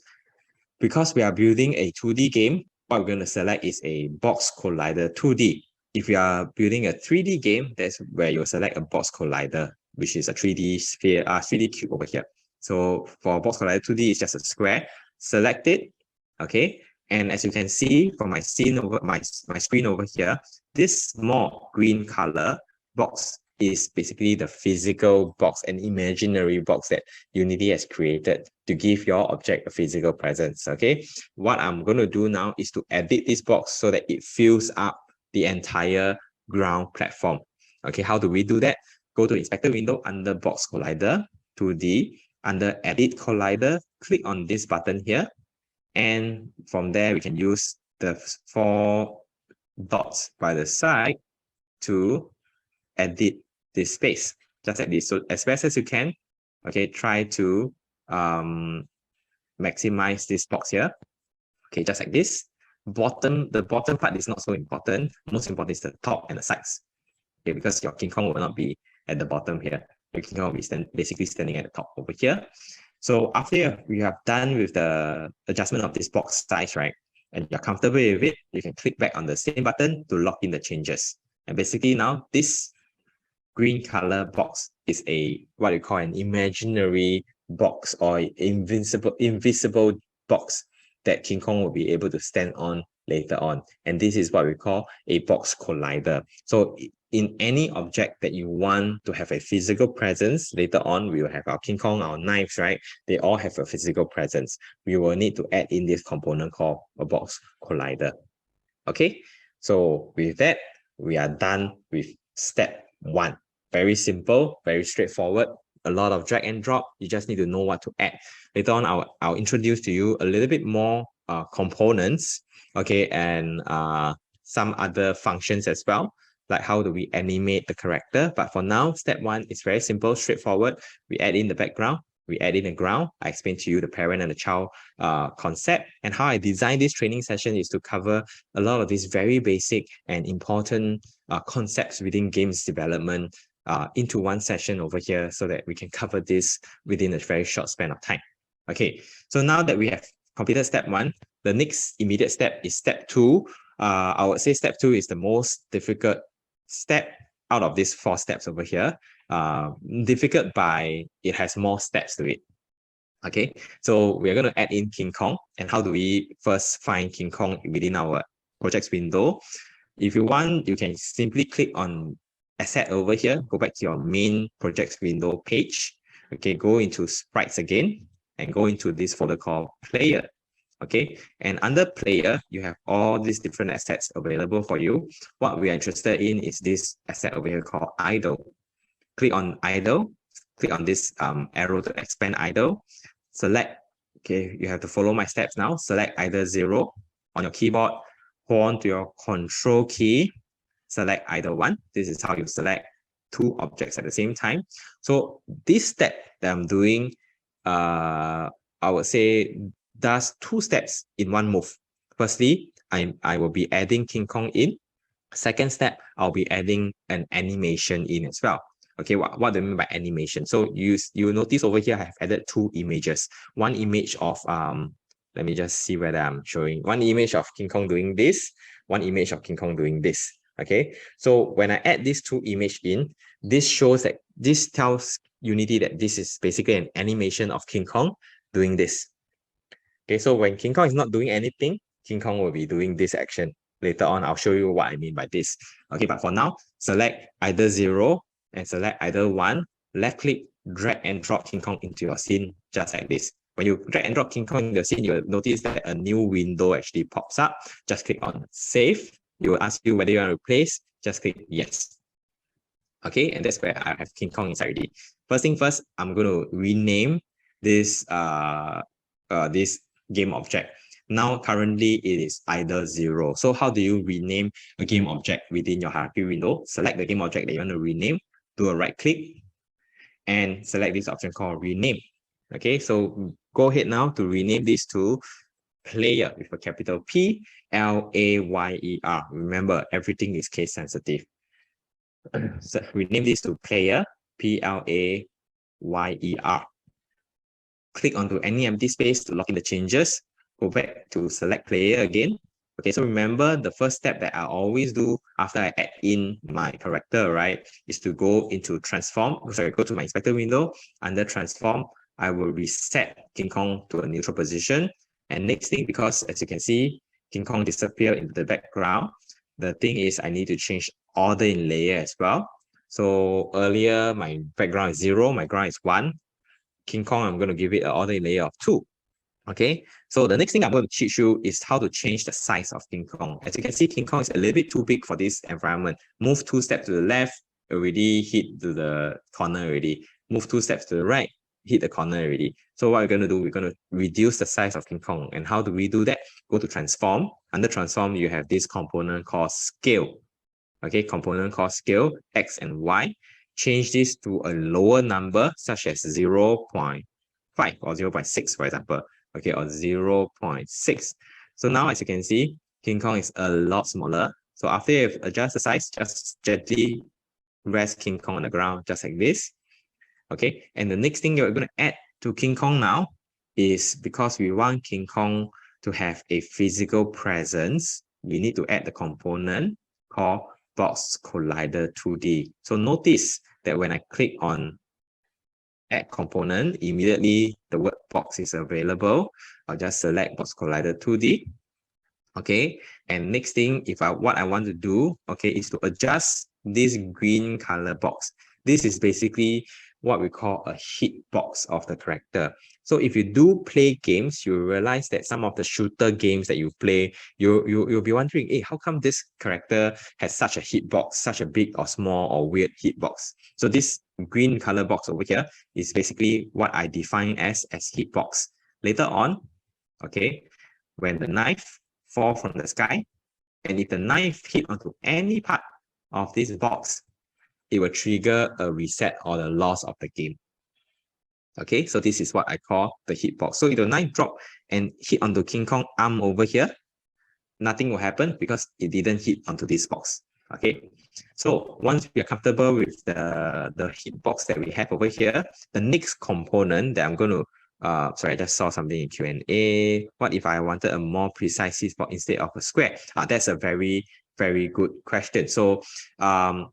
[SPEAKER 2] Because we are building a 2D game, what we're going to select is a box collider 2D. If you are building a 3D game, that's where you'll select a box collider, which is a 3D sphere, 3D cube over here. So for box collider 2D, it's just a square. Select it, okay? And as you can see from my scene over my screen over here, this small green color box is basically the physical box, an imaginary box that Unity has created to give your object a physical presence. Okay, what I'm going to do now is to edit this box so that it fills up the entire ground platform. Okay, how do we do that? Go to inspector window under box collider, 2D, under edit collider, click on this button here, and from there we can use the 4 dots by the side to edit this space, just like this. So as best as you can, okay, try to maximize this box here. Okay, just like this. The bottom part is not so important. Most important is the top and the sides. Okay, because your King Kong will not be at the bottom here. Your King Kong will be basically standing at the top over here. So after we have done with the adjustment of this box size, right, and you're comfortable with it, you can click back on the same button to lock in the changes. And basically now this green color box is what you call an imaginary box or invisible box that King Kong will be able to stand on later on. And this is what we call a box collider. So in any object that you want to have a physical presence, later on, we will have our King Kong, our knives, right? They all have a physical presence. We will need to add in this component called a box collider. Okay, so with that, we are done with step 1. Very simple, very straightforward. A lot of drag and drop. You just need to know what to add. Later on, I'll introduce to you a little bit more components, okay, and some other functions as well, like how do we animate the character. But for now, step 1 is very simple, straightforward. We add in the background, we add in the ground. I explained to you the parent and the child concept, and how I designed this training session is to cover a lot of these very basic and important concepts within games development into one session over here so that we can cover this within a very short span of time. Okay, so now that we have completed step 1, the next immediate step is step 2. I would say step 2 is the most difficult step out of these 4 steps over here. Difficult by it has more steps to it. Okay, so we're going to add in King Kong. And how do we first find King Kong within our projects window? If you want, you can simply click on asset over here, go back to your main projects window page. Okay, go into sprites again and go into this folder called player. Okay, and under player, you have all these different assets available for you. What we are interested in is this asset over here called idle. Click on idle, click on this arrow to expand idle, select, okay, you have to follow my steps now, select either 0 on your keyboard, hold on to your control key, select either 1. This is how you select 2 objects at the same time. So this step that I'm doing, I would say, does 2 steps in one move. Firstly, I will be adding King Kong in. Second step, I'll be adding an animation in as well. Okay, what do I mean by animation? So you notice over here, I have added 2 images. One image of, let me just see whether I'm showing, one image of King Kong doing this, one image of King Kong doing this. Okay, so when I add these 2 images in, this shows that, this tells Unity that this is basically an animation of King Kong doing this. Okay, so when King Kong is not doing anything, King Kong will be doing this action. Later on, I'll show you what I mean by this. Okay, but for now, select either 0 and select either 1. Left click, drag and drop King Kong into your scene, just like this. When you drag and drop King Kong in the scene, you'll notice that a new window actually pops up. Just click on save. It will ask you whether you want to replace. Just click yes. Okay, and that's where I have King Kong inside already. First thing first, I'm going to rename this this game object. Now, currently, it is either 0. So how do you rename a game object within your hierarchy window? Select the game object that you want to rename, do a right click, and select this option called rename. Okay, so go ahead now to rename this to player with a capital P, L-A-Y-E-R. Remember, everything is case sensitive. So rename this to player, P-L-A-Y-E-R. Click onto any empty space to lock in the changes. Go back to select player again. Okay, so remember the first step that I always do after I add in my character, right, is to go into transform. Sorry, go to my inspector window. Under transform, I will reset King Kong to a neutral position. And next thing, because as you can see, King Kong disappeared into the background. The thing is, I need to change order in layer as well. So earlier, my background is 0, my ground is 1. King Kong, I'm going to give it an order layer of 2. Okay, so the next thing I'm going to teach you is how to change the size of King Kong. As you can see, King Kong is a little bit too big for this environment. Move 2 steps to the left, already hit to the corner already. Move 2 steps to the right, hit the corner already. So what we're going to do, we're going to reduce the size of King Kong. And how do we do that? Go to transform. Under transform, you have this component called scale. Okay, component called scale, X and Y. Change this to a lower number, such as 0.5 or 0.6, for example. Okay, or 0.6. So now, as you can see, King Kong is a lot smaller. So after you've adjusted the size, just gently rest King Kong on the ground, just like this. Okay, and the next thing you're going to add to King Kong now is, because we want King Kong to have a physical presence, we need to add the component called Box Collider 2D. So notice that when I click on add component, immediately the word box is available. I'll just select Box Collider 2D. Okay, and next thing, what I want to do, okay, is to adjust this green color box. This is basically what we call a hitbox of the character. So if you do play games, you realize that some of the shooter games that you play, you'll be wondering, hey, how come this character has such a hitbox, such a big or small or weird hitbox? So this green color box over here is basically what I define as hitbox. Later on, okay, when the knife fall from the sky, and if the knife hit onto any part of this box, it will trigger a reset or the loss of the game. Okay, so this is what I call the hitbox. So if the knife drop and hit onto King Kong arm over here, nothing will happen because it didn't hit onto this box. Okay, so once we are comfortable with the hitbox that we have over here, the next component that I'm going to sorry, I just saw something in Q&A. What if I wanted a more precise hitbox instead of a square? That's a very, very good question. So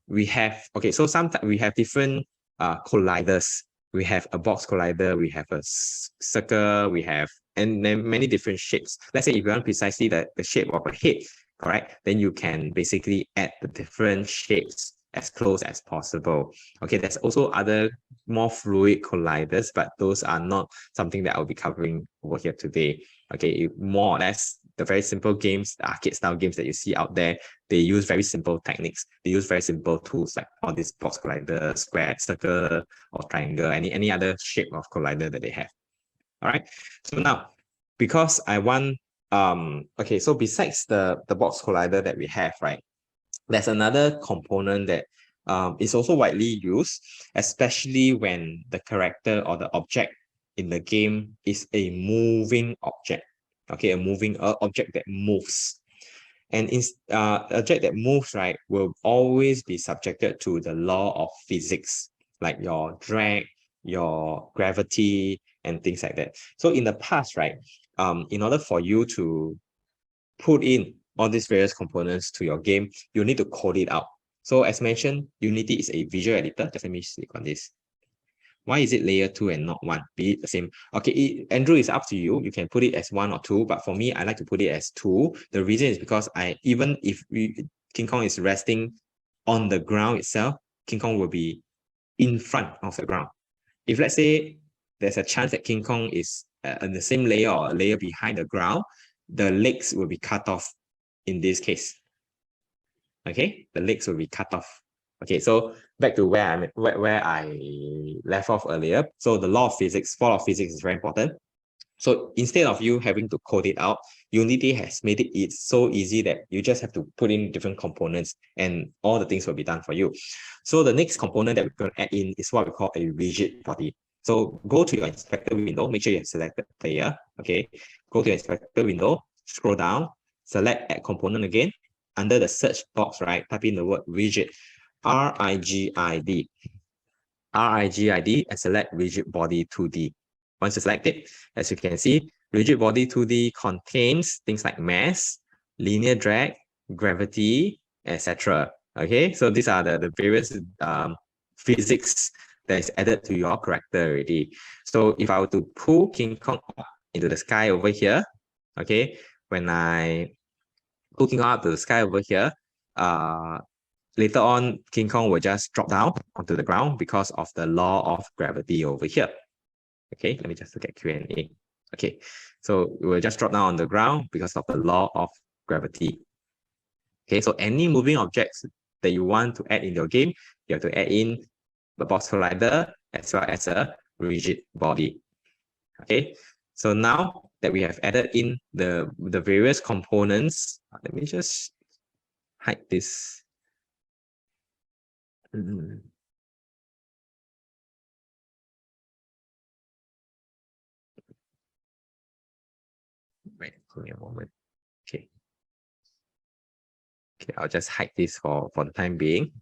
[SPEAKER 2] we have, okay, so sometimes we have different colliders. We have a box collider, we have a circle, we have, and then many different shapes. Let's say if you want precisely the shape of a head, correct? Then you can basically add the different shapes as close as possible. Okay, there's also other more fluid colliders, but those are not something that I'll be covering over here today. Okay, more or less the very simple games, the arcade style games that you see out there, they use very simple techniques. They use very simple tools like all these box collider, square, circle, or triangle, any other shape of collider that they have. All right. So now, because I want okay, so besides the box collider that we have, right, there's another component that is also widely used, especially when the character or the object in the game is a moving object. Okay, a moving object that moves. And object that moves, right, will always be subjected to the law of physics, like your drag, your gravity, and things like that. So in the past, right, in order for you to put in all these various components to your game, you need to code it out. So as mentioned, Unity is a visual editor. Just let me click on this. Why is it layer 2 and not 1? Be it the same. Okay, Andrew, is up to you. You can put it as 1 or 2, but for me, I like to put it as 2. The reason is because even if King Kong is resting on the ground itself, King Kong will be in front of the ground. If let's say there's a chance that King Kong is in the same layer or a layer behind the ground, the legs will be cut off in this case. Okay, the legs will be cut off. Okay, so back to where I left off earlier. So the law of physics, is very important. So instead of you having to code it out, Unity has made it so easy that you just have to put in different components and all the things will be done for you. So the next component that we're going to add in is what we call a rigid body. So go to your inspector window, make sure you have selected player. Okay, go to your inspector window, scroll down, select add component again. Under the search box, right, type in the word rigid, R-I-G-I-D, and select rigid body 2D. Once you select it, as you can see, rigid body 2D contains things like mass, linear drag, gravity, etc. Okay, so these are the various physics that is added to your character already. So if I were to pull King Kong up into the sky over here, okay, when I pull King Kong up to the sky over here, later on, King Kong will just drop down onto the ground because of the law of gravity over here. Okay, let me just look at Q&A. Okay, so it will just drop down on the ground because of the law of gravity. Okay, so any moving objects that you want to add in your game, you have to add in the box collider as well as a rigid body. Okay, so now that we have added in the various components, let me just hide this. Wait, give me a moment. Okay. Okay, I'll just hide this for the time being.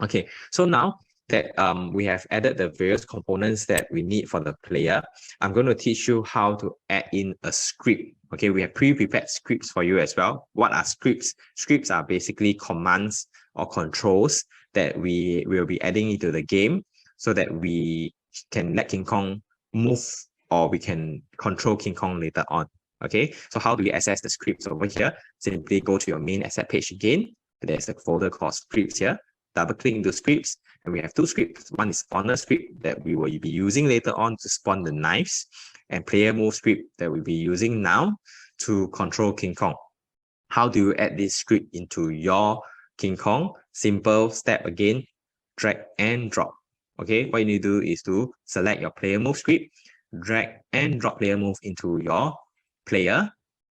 [SPEAKER 2] Okay, so now that we have added the various components that we need for the player, I'm going to teach you how to add in a script. Okay, we have pre-prepared scripts for you as well. What are scripts? Scripts are basically commands or controls that we will be adding into the game so that we can let King Kong move, or we can control King Kong later on. Okay, so how do we access the scripts over here? Simply go to your main asset page again. There's a folder called scripts here. Double click into scripts, and we have two scripts. One is spawner script that we will be using later on to spawn the knives, and player move script that we'll be using now to control King Kong. How do you add this script into your King Kong? Simple step again, drag and drop. Okay, what you need to do is to select your player move script, drag and drop player move into your player,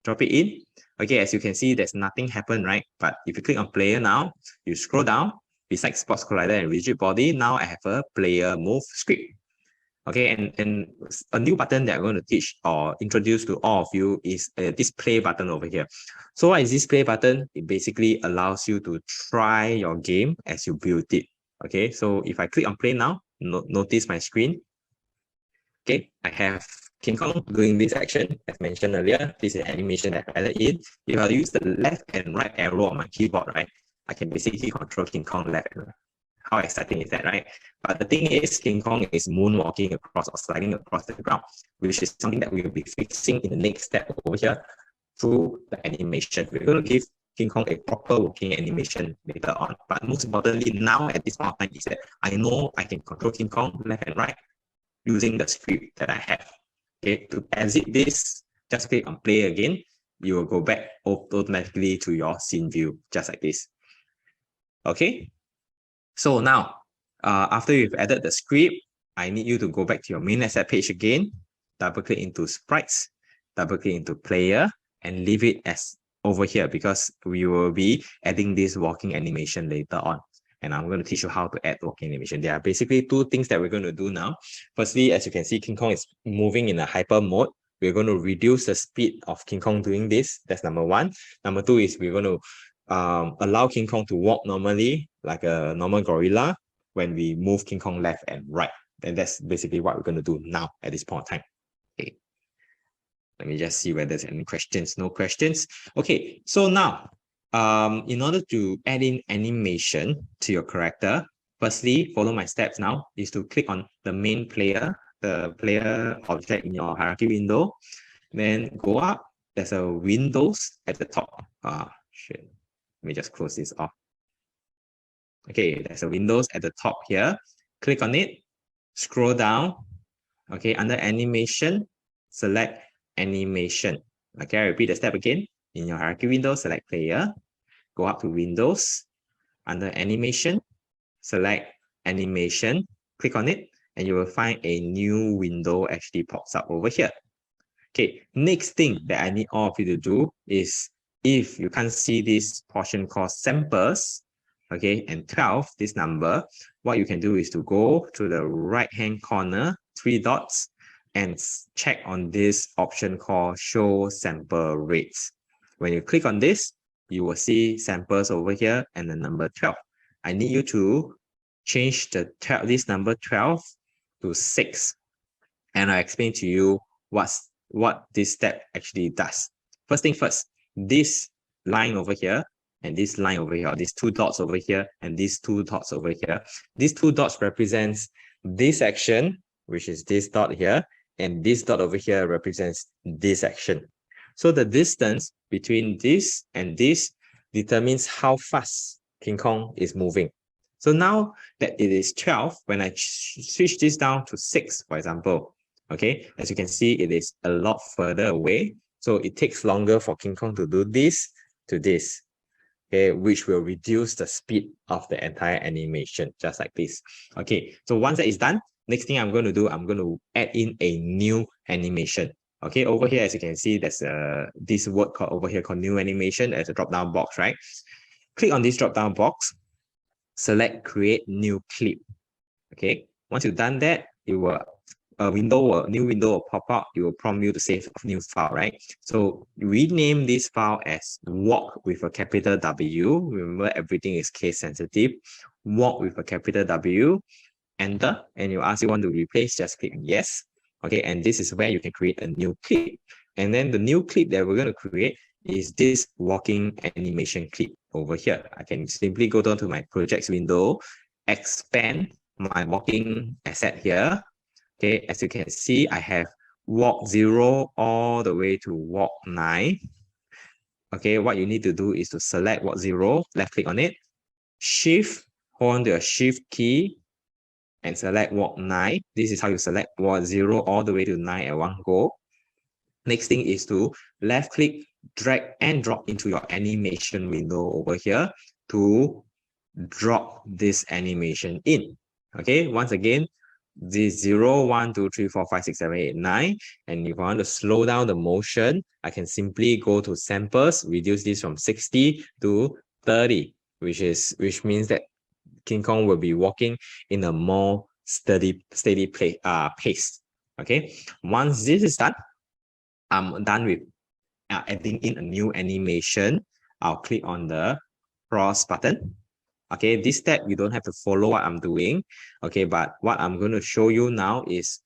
[SPEAKER 2] drop it in. Okay, as you can see, there's nothing happened, right? But if you click on player now, you scroll down, besides box collider and rigid body, now I have a player move script. Okay, and a new button that I'm going to teach or introduce to all of you is this play button over here. So what is this play button? It basically allows you to try your game as you build it. Okay, so if I click on play now, notice my screen. Okay, I have King Kong doing this action as mentioned earlier. This is an animation that I added in. If I use the left and right arrow on my keyboard, right, I can basically control King Kong left and right. How exciting is that, right? But the thing is, King Kong is moonwalking across or sliding across the ground, which is something that we will be fixing in the next step over here through the animation. We're going to give King Kong a proper working animation later on. But most importantly, now at this point of time is that I know I can control King Kong left and right using the script that I have. Okay, to exit this, just click on play again. You will go back automatically to your scene view, just like this. Okay, so now, after you've added the script, I need you to go back to your main asset page again, double click into sprites, double click into player, and leave it as over here because we will be adding this walking animation later on. And I'm going to teach you how to add walking animation. There are basically two things that we're going to do now. Firstly, as you can see, King Kong is moving in a hyper mode. We're going to reduce the speed of King Kong doing this. That's number one. Number two is we're going to allow King Kong to walk normally like a normal gorilla when we move King Kong left and right. And that's basically what we're going to do now at this point in time. Okay. Let me just see whether there's any questions. No questions. Okay, so now, in order to add in animation to your character, firstly, follow my steps now, is to click on the main player, the player object in your hierarchy window. Then go up, there's a Windows at the top. Shit. Let me just close this off. Okay, there's a Windows at the top here. Click on it, scroll down. Okay, under animation, select animation. Okay, I repeat the step again. In your hierarchy window, select player. Go up to Windows. Under animation, select animation. Click on it, and you will find a new window actually pops up over here. Okay, next thing that I need all of you to do is, if you can't see this portion called samples, okay, and 12, this number, what you can do is to go to the right-hand corner, 3 dots, and check on this option called show sample rates. When you click on this, you will see samples over here and the number 12. I need you to change this number 12 to 6. And I'll explain to you what this step actually does. First thing first, this line over here and this line over here, these 2 dots over here and these 2 dots over here. These 2 dots represents this action, which is this dot here, and this dot over here represents this action. So the distance between this and this determines how fast King Kong is moving. So now that it is 12, when I switch this down to 6, for example, okay, as you can see, it is a lot further away. So it takes longer for King Kong to do this to this, okay, which will reduce the speed of the entire animation, just like this. Okay, so once that is done, next thing I'm going to do, I'm going to add in a new animation. Okay, over here, as you can see, there's this word called over here called new animation as a drop-down box, right? Click on this drop-down box, select create new clip. Okay, once you've done that, it will a new window will pop up. It will prompt you to save a new file, right? So rename this file as walk with a capital W. Remember, everything is case sensitive. Walk with a capital W, enter, and you ask you want to replace, just click yes. Okay, and this is where you can create a new clip. And then the new clip that we're going to create is this walking animation clip over here. I can simply go down to my projects window, expand my walking asset here. Okay, as you can see, I have walk 0 all the way to walk 9. Okay, what you need to do is to select walk 0, left click on it, shift, hold on to your shift key, and select walk 9. This is how you select walk 0 all the way to 9 at one go. Next thing is to left click, drag and drop into your animation window over here to drop this animation in. Okay, once again, this 0, 1, 2, 3, 4, 5, 6, 7, 8, 9. And if I want to slow down the motion, I can simply go to samples, reduce this from 60 to 30, which means that King Kong will be walking in a more steady pace. Okay, once this is done, I'm done with adding in a new animation. I'll click on the cross button. Okay, this step, you don't have to follow what I'm doing. Okay, but what I'm going to show you now is,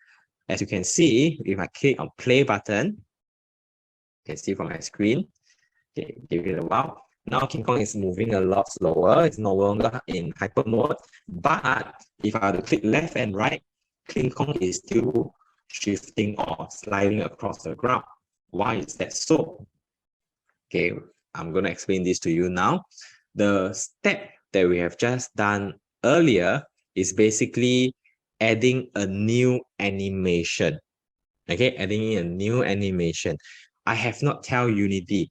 [SPEAKER 2] as you can see, if I click on play button, you can see from my screen. Okay, give it a while. Now King Kong is moving a lot slower. It's no longer in hyper mode. But if I were to click left and right, King Kong is still shifting or sliding across the ground. Why is that so? Okay, I'm going to explain this to you now. The step that we have just done earlier is basically adding a new animation. Okay, adding in a new animation. I have not tell Unity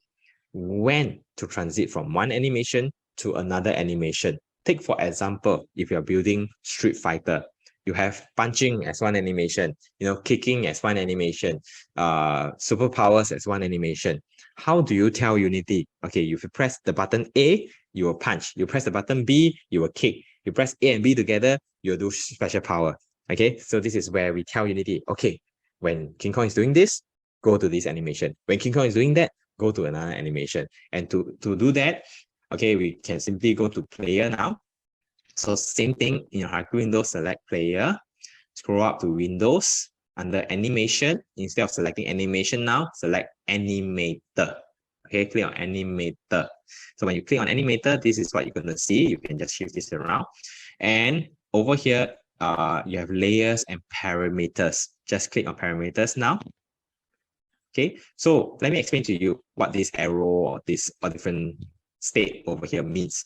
[SPEAKER 2] when to transit from one animation to another animation. Take for example, if you're building Street Fighter, you have punching as one animation, kicking as one animation, superpowers as one animation. How do you tell Unity? Okay, if you press the button A, you will punch. You press the button B, you will kick. You press A and B together, you'll do special power. Okay, so this is where we tell Unity, okay, when King Kong is doing this, go to this animation. When King Kong is doing that, go to another animation. And to do that, okay, we can simply go to player now. So same thing in your hierarchy window, select player, scroll up to Windows, under animation, instead of selecting animation now, select animator. Okay, click on animator. So when you click on animator, this is what you're going to see. You can just shift this around. And over here, you have layers and parameters. Just click on parameters now. Okay, so let me explain to you what this arrow or this different state over here means.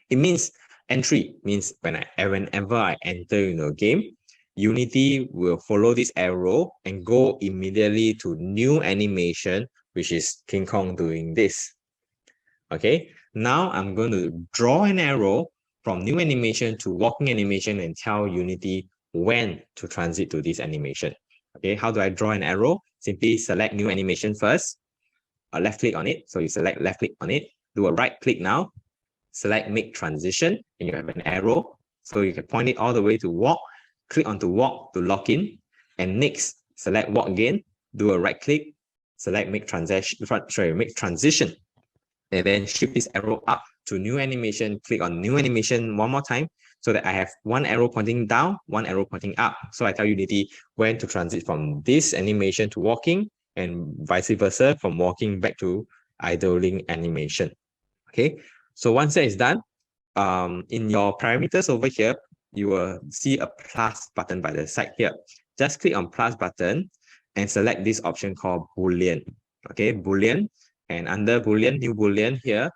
[SPEAKER 2] It means entry, means whenever I enter a game, Unity will follow this arrow and go immediately to new animation, which is King Kong doing this. Okay, now I'm going to draw an arrow from new animation to walking animation and tell Unity when to transit to this animation. Okay, how do I draw an arrow? Simply select new animation first, left click on it. So you select left click on it, do a right click now, select make transition, and you have an arrow. So you can point it all the way to walk, click onto walk to lock in, and next select walk again, do a right click, select make transition, and then shift this arrow up to new animation, click on new animation one more time, so that I have one arrow pointing down, one arrow pointing up. So I tell Unity when to transit from this animation to walking, and vice versa, from walking back to idling animation. Okay, so once that is done, in your parameters over here, you will see a plus button by the side here. Just click on plus button and select this option called Boolean. Okay, Boolean, and under Boolean, new Boolean here,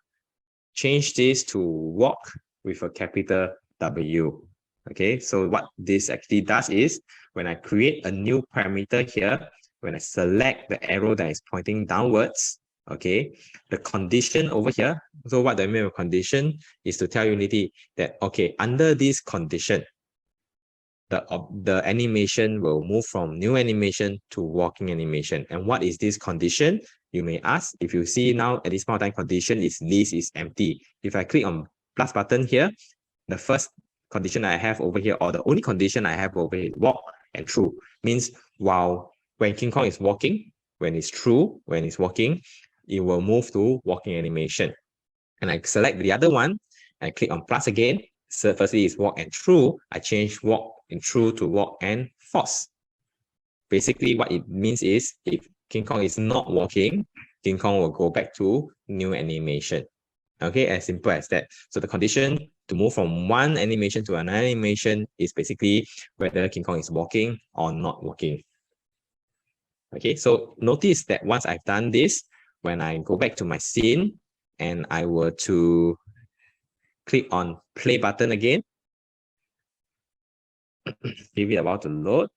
[SPEAKER 2] change this to walk with a capital W. Okay, so what this actually does is when I create a new parameter here, when I select the arrow that is pointing downwards, okay, the condition over here. So what I mean by condition is to tell Unity that, okay, under this condition, the animation will move from new animation to walking animation. And what is this condition? You may ask. If you see now at this point of time, condition is list is empty. If I click on plus button here, the first condition I have over here, or the only condition I have over here, walk and true, means when King Kong is walking, when it's true, when it's walking, it will move to walking animation. And I select the other one, I click on plus again. So firstly is walk and true. I change walk and true to walk and false. Basically, what it means is if King Kong is not walking, King Kong will go back to new animation. Okay, as simple as that. So the condition to move from one animation to another animation is basically whether King Kong is walking or not walking. Okay, so notice that once I've done this, when I go back to my scene and I were to click on play button again, give it about to load.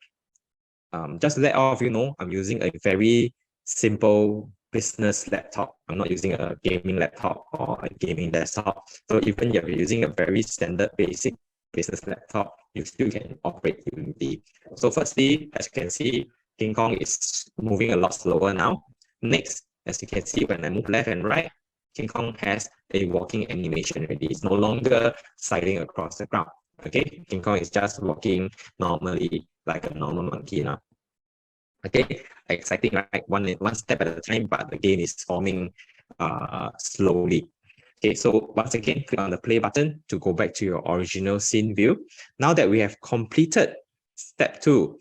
[SPEAKER 2] Just to let all of you know, I'm using a very simple business laptop. I'm not using a gaming laptop or a gaming desktop. So even if you're using a very standard basic business laptop, you still can operate Unity. So firstly, as you can see, King Kong is moving a lot slower now. Next, as you can see, when I move left and right, King Kong has a walking animation already. It's no longer sliding across the ground. Okay, King Kong is just walking normally like a normal monkey now. Okay, exciting, right? One step at a time, but the game is forming slowly. Okay, so once again, click on the play button to go back to your original scene view. Now that we have completed step 2,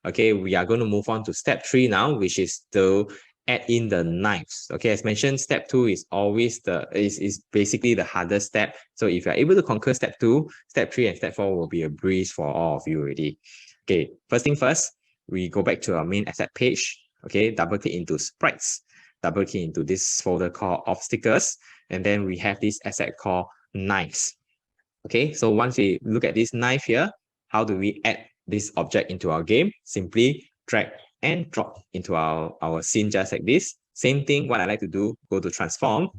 [SPEAKER 2] okay, we are going to move on to step 3 now, which is to add in the knives. Okay, as mentioned, step 2 is always is basically the hardest step. So if you're able to conquer step 2, step 3 and step 4 will be a breeze for all of you already. Okay, first thing first, we go back to our main asset page. Okay, double click into sprites, double click into this folder called obstacles, and then we have this asset called knives. Okay, so once we look at this knife here, how do we add this object into our game? Simply drag and drop into our scene just like this. Same thing, what I like to do, go to transform,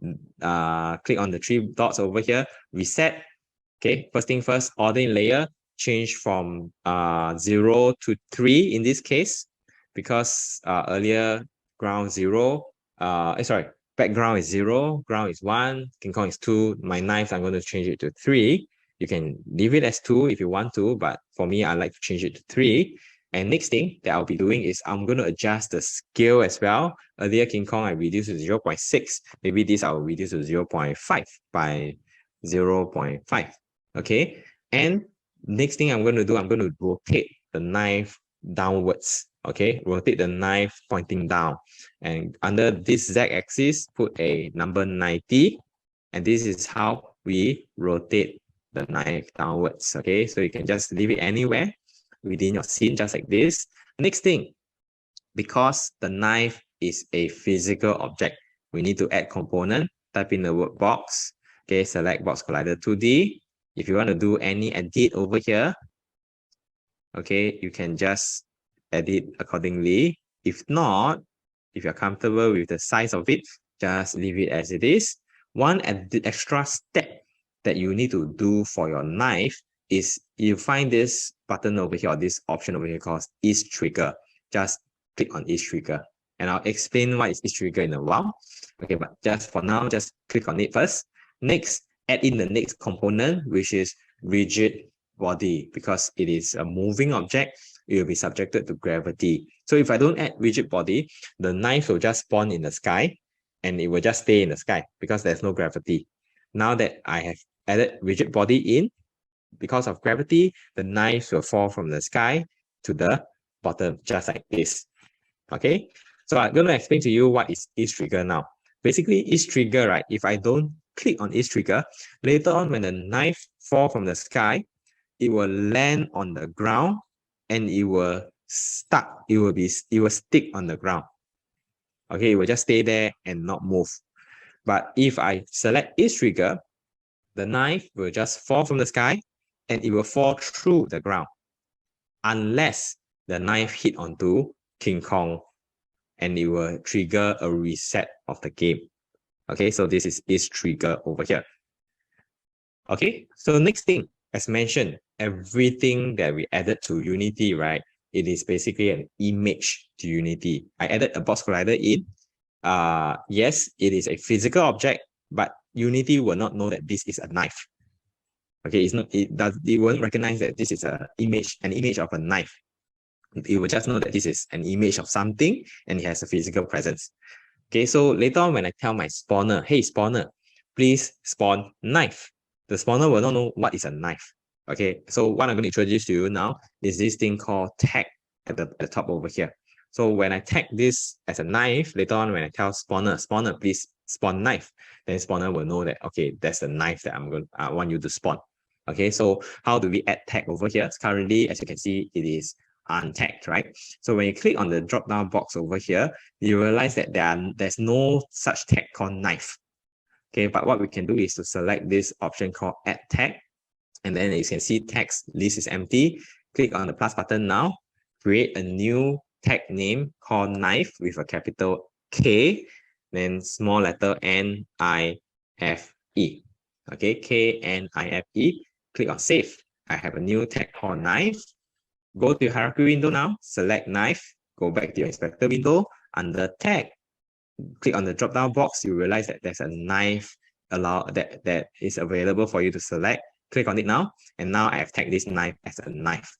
[SPEAKER 2] click on the 3 dots over here, reset. Okay, first thing first, order in layer, change from 0 to 3 in this case, because earlier ground 0, background is 0, ground is 1, King Kong is 2, my knife, I'm going to change it to 3. You can leave it as 2 if you want to, but for me, I like to change it to 3. And next thing that I'll be doing is I'm going to adjust the scale as well. Earlier King Kong, I reduced to 0.6. Maybe this I'll reduce to 0.5 by 0.5. Okay. And next thing I'm going to do, I'm going to rotate the knife downwards. Okay. Rotate the knife pointing down. And under this Z-axis, put a number 90. And this is how we rotate the knife downwards. Okay. So you can just leave it anywhere within your scene, just like this. Next thing, because the knife is a physical object, we need to add component. Type in the word box. Okay, select box collider 2D. If you want to do any edit over here, okay, you can just edit accordingly. If not, if you're comfortable with the size of it, just leave it as it is. One extra step that you need to do for your knife is you find this button over here, or this option over here called each trigger. Just click on each trigger, and I'll explain what is each trigger in a while. Okay, but just for now, just click on it first. Next, add in the next component, which is rigid body, because it is a moving object. It will be subjected to gravity. So if I don't add rigid body, the knife will just spawn in the sky, and it will just stay in the sky because there's no gravity. Now that I have added rigid body in, because of gravity, the knife will fall from the sky to the bottom, just like this. Okay, so I'm going to explain to you what is each trigger now. Basically, each trigger, right, if I don't click on each trigger, later on when the knife fall from the sky, it will land on the ground and it will stuck. It will stick on the ground. Okay, it will just stay there and not move. But if I select is trigger, the knife will just fall from the sky and it will fall through the ground unless the knife hit onto King Kong and it will trigger a reset of the game. Okay, so this is trigger over here. Okay, so next thing, as mentioned, everything that we added to Unity, right? It is basically an image to Unity. I added a box collider in. Yes, it is a physical object, but Unity will not know that this is a knife. Okay, it won't recognize that this is an image of a knife. It will just know that this is an image of something and it has a physical presence. Okay, so later on when I tell my spawner, hey spawner, please spawn knife, the spawner will not know what is a knife. Okay, so what I'm going to introduce to you now is this thing called tag at the top over here. So when I tag this as a knife, later on when I tell spawner, please spawn knife, then spawner will know that, okay, that's the knife that I want you to spawn. Okay, so how do we add tag over here? Currently, as you can see, it is untagged, right? So when you click on the drop down box over here, you realize that there's no such tag called knife. Okay, but what we can do is to select this option called add tag, and then you can see text list is empty. Click on the plus button now, create a new tag name called knife with a capital K, then small letter N-I-F-E. Okay, K-N-I-F-E. Click on save. I have a new tag called knife. Go to your hierarchy window now, select knife, go back to your inspector window, under tag, click on the drop down box, you realize that there's a knife that is available for you to select. Click on it now, and now I have tagged this knife as a knife.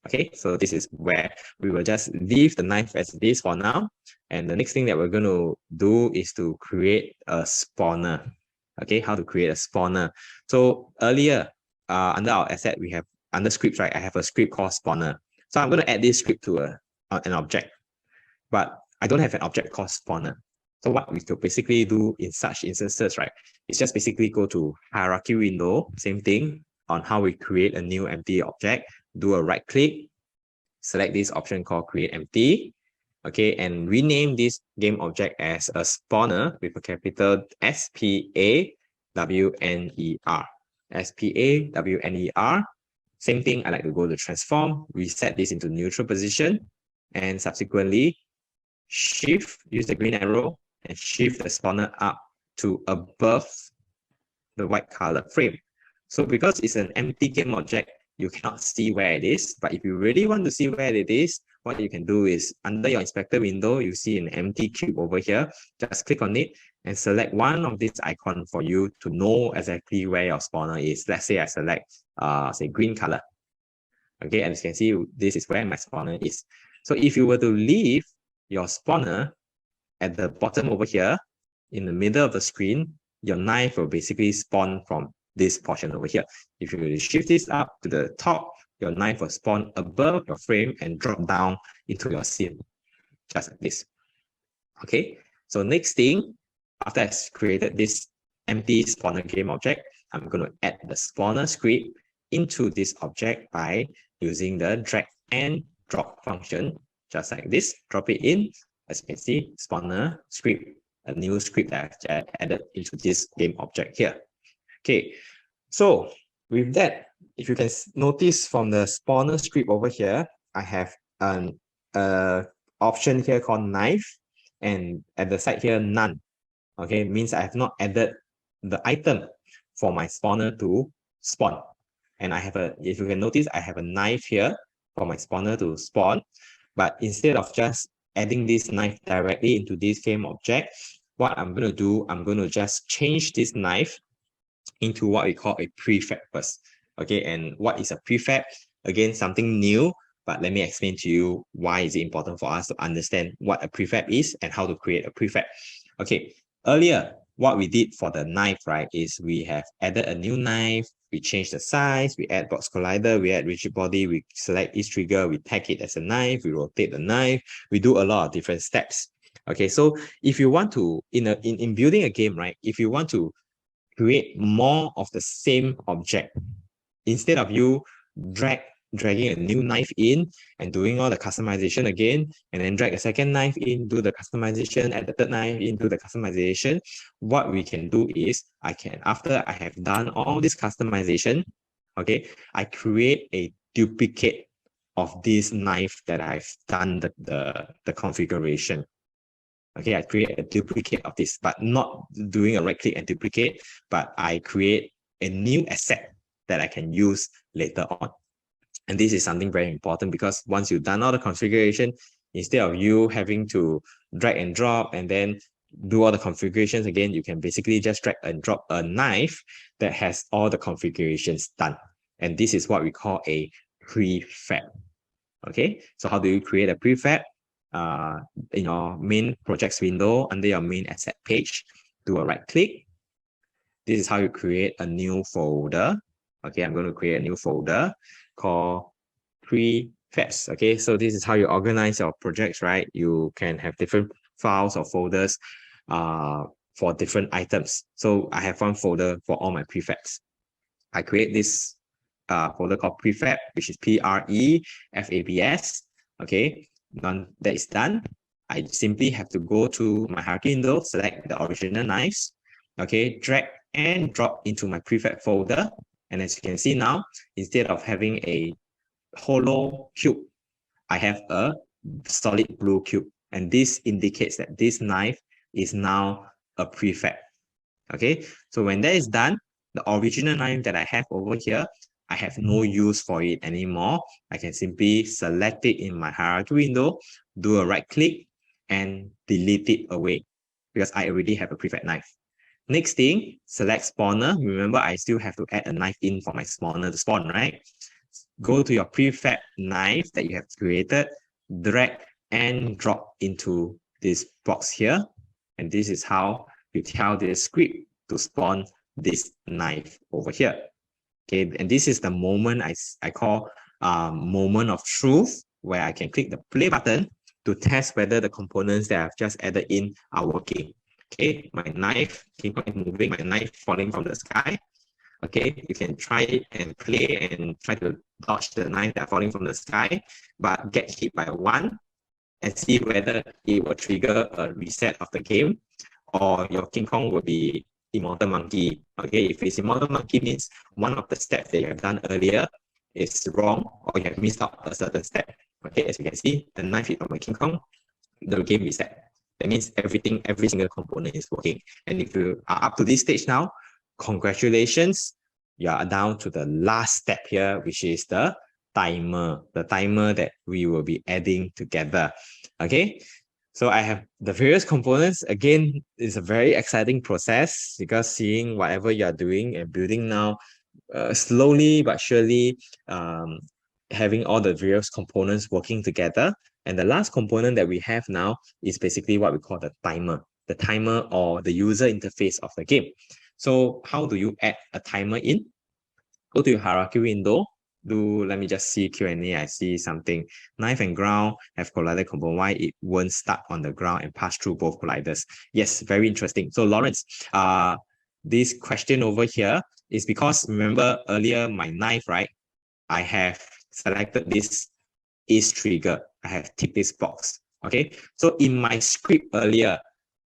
[SPEAKER 2] Okay, so this is where we will just leave the knife as it is for now. And the next thing that we're going to do is to create a spawner. Okay, how to create a spawner. So earlier, under our asset, we have under scripts, right? I have a script called spawner. So I'm going to add this script to an object, but I don't have an object called spawner. So what we could basically do in such instances, right, is just basically go to hierarchy window, same thing on how we create a new empty object, do a right click, select this option called create empty, okay, and rename this game object as a spawner with a capital S-P-A-W-N-E-R. S-P-A-W-N-E-R. Same thing, I like to go to transform, reset this into neutral position, and subsequently use the green arrow and shift the spawner up to above the white color frame. So because it's an empty game object, you cannot see where it is. But if you really want to see where it is, what you can do is under your inspector window, you see an empty cube over here. Just click on it and select one of these icons for you to know exactly where your spawner is. Let's say I select say green color. Okay, and as you can see, this is where my spawner is. So if you were to leave your spawner at the bottom over here, in the middle of the screen, your knife will basically spawn from this portion over here. If you shift this up to the top, your knife will spawn above your frame and drop down into your scene, just like this. Okay, so next thing, after I've created this empty spawner game object, I'm going to add the spawner script into this object by using the drag and drop function, just like this. Drop it in, as you can see, spawner script, a new script that I added into this game object here. Okay, so with that, if you can notice from the spawner script over here, I have an option here called knife, and at the side here, none. Okay, means I have not added the item for my spawner to spawn. And I have if you can notice, I have a knife here for my spawner to spawn. But instead of just adding this knife directly into this game object, what I'm going to do, I'm going to just change this knife into what we call a prefab first. Okay, and what is a prefab? Again, something new, but let me explain to you why is it important for us to understand what a prefab is and how to create a prefab. Okay, earlier, what we did for the knife, right, is we have added a new knife, we change the size, we add box collider, we add rigid body, we select each trigger, we tag it as a knife, we rotate the knife, we do a lot of different steps. Okay, so if you want to, in building a game, right, if you want to create more of the same object, instead of you drag dragging a new knife in and doing all the customization again, and then drag a second knife in, do the customization, add the third knife in, do the customization. What we can do is, after I have done all this customization, okay, I create a duplicate of this knife that I've done the configuration. Okay, I create a duplicate of this, but not doing a right click and duplicate, but I create a new asset that I can use later on. And this is something very important, because once you've done all the configuration, instead of you having to drag and drop and then do all the configurations again, you can basically just drag and drop a knife that has all the configurations done. And this is what we call a prefab. Okay, so how do you create a prefab? In your main projects window, under your main asset page, do a right click. This is how you create a new folder. Okay, I'm going to create a new folder called prefabs. Okay, so this is how you organize your projects, right? You can have different files or folders for different items. So I have one folder for all my prefabs. I create this folder called prefab, which is PREFABS. Okay, once that is done, I simply have to go to my hierarchy window, select the original knives, okay, drag and drop into my prefab folder. And as you can see now, instead of having a hollow cube, I have a solid blue cube. And this indicates that this knife is now a prefab. Okay, so when that is done, the original knife that I have over here, I have no use for it anymore. I can simply select it in my hierarchy window, do a right click, and delete it away, because I already have a prefab knife. Next thing, select spawner. Remember, I still have to add a knife in for my spawner to spawn, right? Go to your prefab knife that you have created, drag and drop into this box here. And this is how you tell the script to spawn this knife over here. Okay, and this is the moment I call moment of truth, where I can click the play button to test whether the components that I've just added in are working. Okay, my knife, King Kong is moving, my knife falling from the sky. Okay, you can try it and play and try to dodge the knife that are falling from the sky, but get hit by one and see whether it will trigger a reset of the game, or your King Kong will be Immortal Monkey. Okay, if it's Immortal Monkey, means one of the steps that you have done earlier is wrong, or you have missed out a certain step. Okay, as you can see, the knife hit on my King Kong, the game reset. That means every single component is working. And if you are up to this stage now, congratulations, you are down to the last step here, which is the timer that we will be adding together. Okay, so I have the various components. Again, it's a very exciting process, because seeing whatever you're doing and building now, slowly but surely, having all the various components working together. And the last component that we have now is basically what we call the timer or the user interface of the game. So how do you add a timer in? Go to your hierarchy window. Let me just see Q&A. I see something. Knife and ground have collided component. Why it won't start on the ground and pass through both colliders? Yes, very interesting. So Lawrence, this question over here is because, remember earlier my knife, right? I have selected this is trigger. I have ticked this box. Okay, so in my script earlier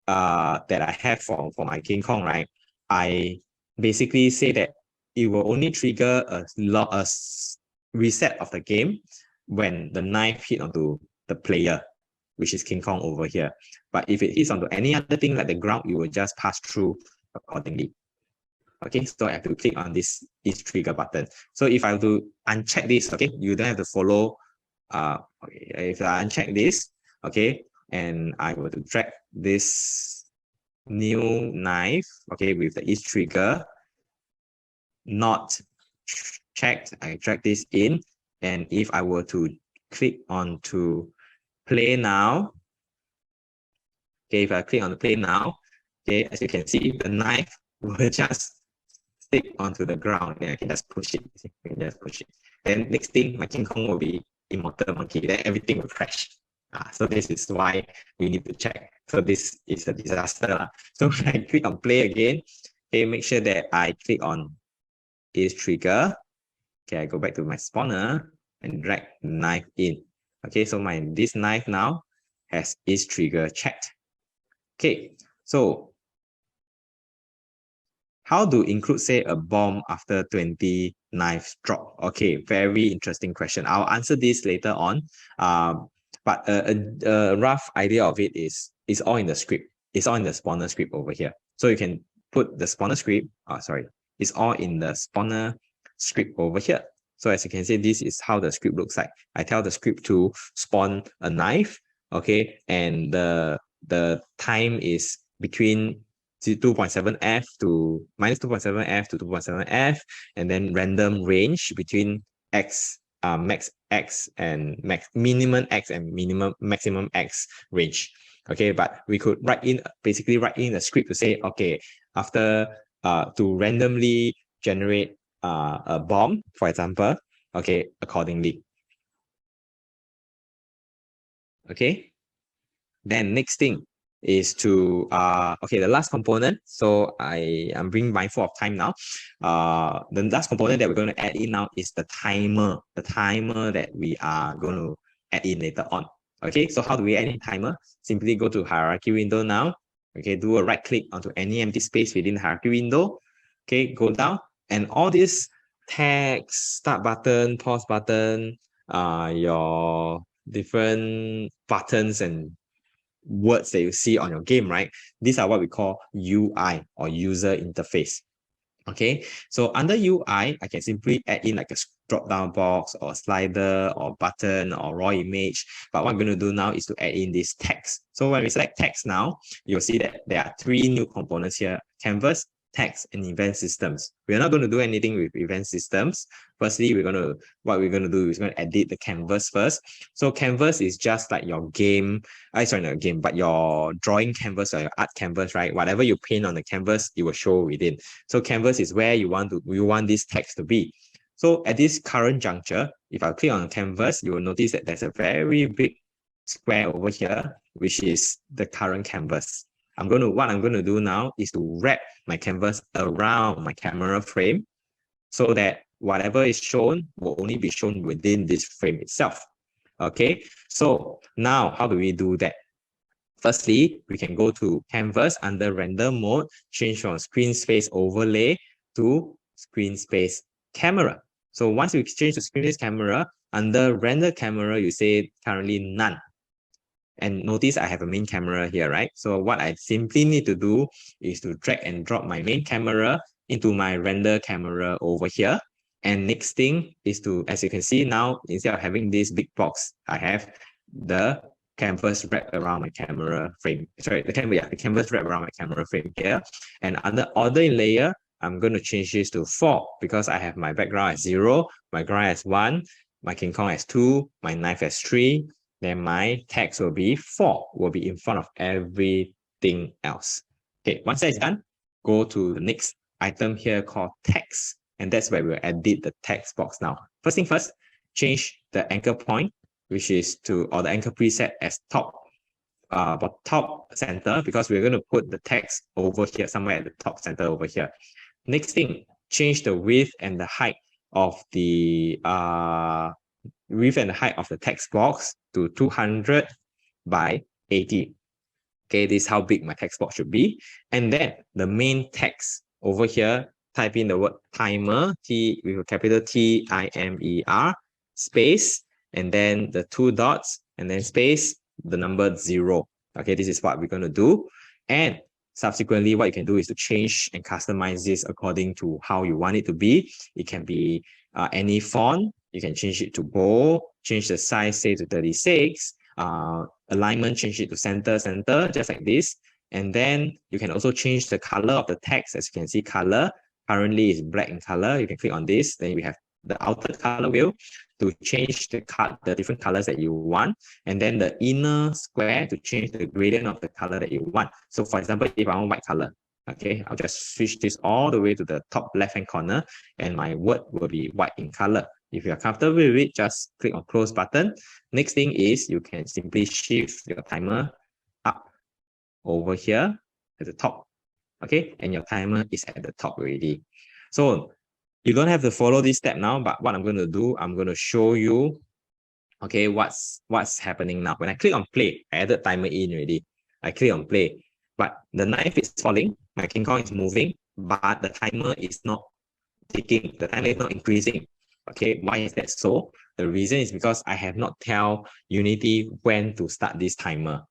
[SPEAKER 2] that I have for my King Kong, right? I basically say that it will only trigger a reset of the game when the knife hit onto the player, which is King Kong over here. But if it hits onto any other thing like the ground, it will just pass through accordingly. Okay, so I have to click on this is trigger button. So if I have to uncheck this, okay, you don't have to follow. Okay, if I uncheck this, okay, and I were to drag this new knife, okay, with the is trigger not checked, I drag this in, and if I were to click on to play now, okay, if I click on the play now, okay, as you can see, the knife will just stick onto the ground, and I can just push it. I can just push it. Then next thing, my King Kong will be Immortal Monkey. Then everything will crash. So this is why we need to check. So this is a disaster. So when I click on play again, okay, make sure that I click on is trigger. Okay, I go back to my spawner. and drag the knife in. Okay, so this knife now has its trigger checked. Okay, so how to include, say, a bomb after 20 knives drop? Okay, very interesting question. I'll answer this later on. But a rough idea of it is it's all in the script. It's all in the spawner script over here. So you can put the spawner script. It's all in the spawner script over here. So as you can see, this is how the script looks like. I tell the script to spawn a knife, okay, and the time is between 2.7f to minus 2.7f to 2.7f, and then random range between x, max x and minimum x and maximum x range. Okay, but we could basically write in a script to say, okay, after to randomly generate a bomb, for example, okay, accordingly. Okay, then next thing is to okay, the last component. So I'm being mindful of time now. The last component that we're going to add in now is the timer that we are going to add in later on. Okay, so how do we add in timer? Simply go to hierarchy window now. Okay, do a right click onto any empty space within the hierarchy window. Okay, go down, and all these text, start button, pause button, your different buttons and words that you see on your game, right? These are what we call UI, or user interface. Okay, so under UI, I can simply add in like a drop-down box or slider or button or raw image. But what I'm going to do now is to add in this text. So when we select text now, you'll see that there are 3 new components here: canvas, text, and event systems. We're not going to do anything with event systems. Firstly, what we're going to do is going to edit the canvas first. So canvas is just like your game, sorry, not game, but your drawing canvas or your art canvas, right? Whatever you paint on the canvas, it will show within. So canvas is where you want this text to be. So at this current juncture, if I click on canvas, you will notice that there's a very big square over here, which is the current canvas. What I'm going to do now is to wrap my canvas around my camera frame so that whatever is shown will only be shown within this frame itself. Okay, so now how do we do that? Firstly, we can go to canvas under render mode, change from screen space overlay to screen space camera. So once you change to screen space camera, under render camera, you say currently none. And notice I have a main camera here, right? So what I simply need to do is to drag and drop my main camera into my render camera over here. And next thing is to, as you can see now, instead of having this big box, I have the canvas wrapped around my camera frame. Sorry, the canvas wrapped around my camera frame here. And under order in layer, I'm going to change this to 4 because I have my background as 0, my ground as 1, my King Kong as 2, my knife as 3, then my text will be 4, will be in front of everything else. Okay, once that is done, go to the next item here called text. And that's where we'll edit the text box now. First thing first, change the anchor point, which is or the anchor preset as top center, because we're going to put the text over here, somewhere at the top center over here. Next thing, change the width and the height of the text box to 200 by 80. Okay, this is how big my text box should be. And then the main text over here, type in the word timer, T with a capital TIMER, space, and then the 2 dots, and then space, the number 0. Okay, this is what we're going to do. And subsequently, what you can do is to change and customize this according to how you want it to be. It can be any font. You can change it to bold, change the size, say to 36, alignment, change it to center, just like this. And then you can also change the color of the text. As you can see, color currently is black in color. You can click on this. Then we have the outer color wheel to change the different colors that you want. And then the inner square to change the gradient of the color that you want. So for example, if I want white color, okay, I'll just switch this all the way to the top left-hand corner and my word will be white in color. If you're comfortable with it, just click on close button. Next thing is you can simply shift your timer up over here at the top. Okay, and your timer is at the top already. So You don't have to follow this step now, but what I'm going to do, I'm going to show you, okay, what's happening now. When I click on play, I added timer in already. I click on play, but the knife is falling, my King Kong is moving, but the timer is not ticking, the timer is not increasing. Okay, why is that so? The reason is because I have not tell Unity when to start this timer.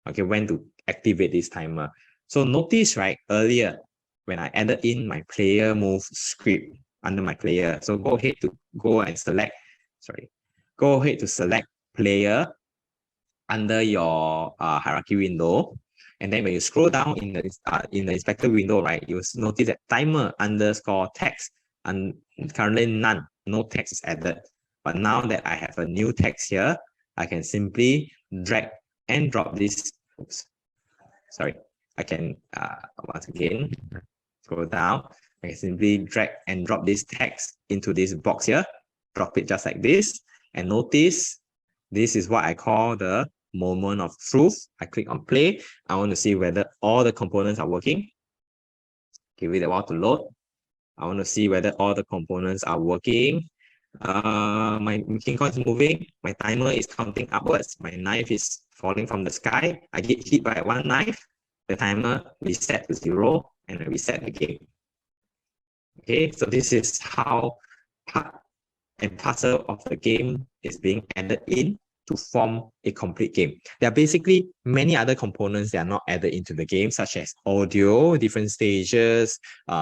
[SPEAKER 2] Okay, when to activate this timer. So notice, right, earlier when I added in my player move script under my player. So go ahead to go and select, go ahead to select player under your hierarchy window. And then when you scroll down in the inspector window, right, you'll notice that timer underscore text, and currently none, no text is added. But now that I have a new text here, I can simply drag and drop this. Oops, sorry. I can once again scroll down. I can simply drag and drop this text into this box here, drop it just like this, and notice this is what I call the moment of truth. I click on play. I want to see whether all the components are working. Give it a while to load. I want to see whether all the components are working. My King Kong is moving. My timer is counting upwards. My knife is falling from the sky. I get hit by one knife. The timer reset to 0 and I reset the game. Okay, so this is how part and parcel of the game is being added in to form a complete game. There are basically many other components that are not added into the game, such as audio, different stages,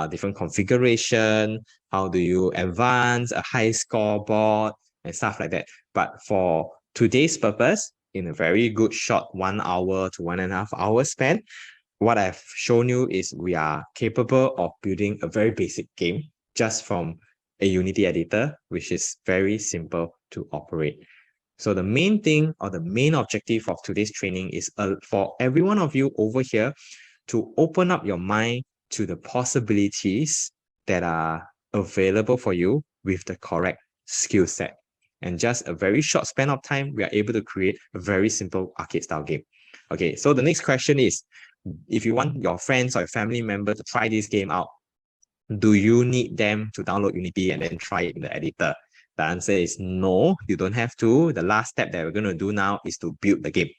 [SPEAKER 2] different configuration, how do you advance, a high scoreboard, and stuff like that. But for today's purpose, in a very good short 1 hour to 1.5 hour span, what I've shown you is we are capable of building a very basic game just from a Unity editor, which is very simple to operate. So the main thing or the main objective of today's training is for every one of you over here to open up your mind to the possibilities that are available for you with the correct skill set. And just a very short span of time, we are able to create a very simple arcade style game. Okay, so the next question is, if you want your friends or your family member to try this game out, do you need them to download Unity and then try it in the editor? The answer is no, you don't have to. The last step that we're going to do now is to build the game.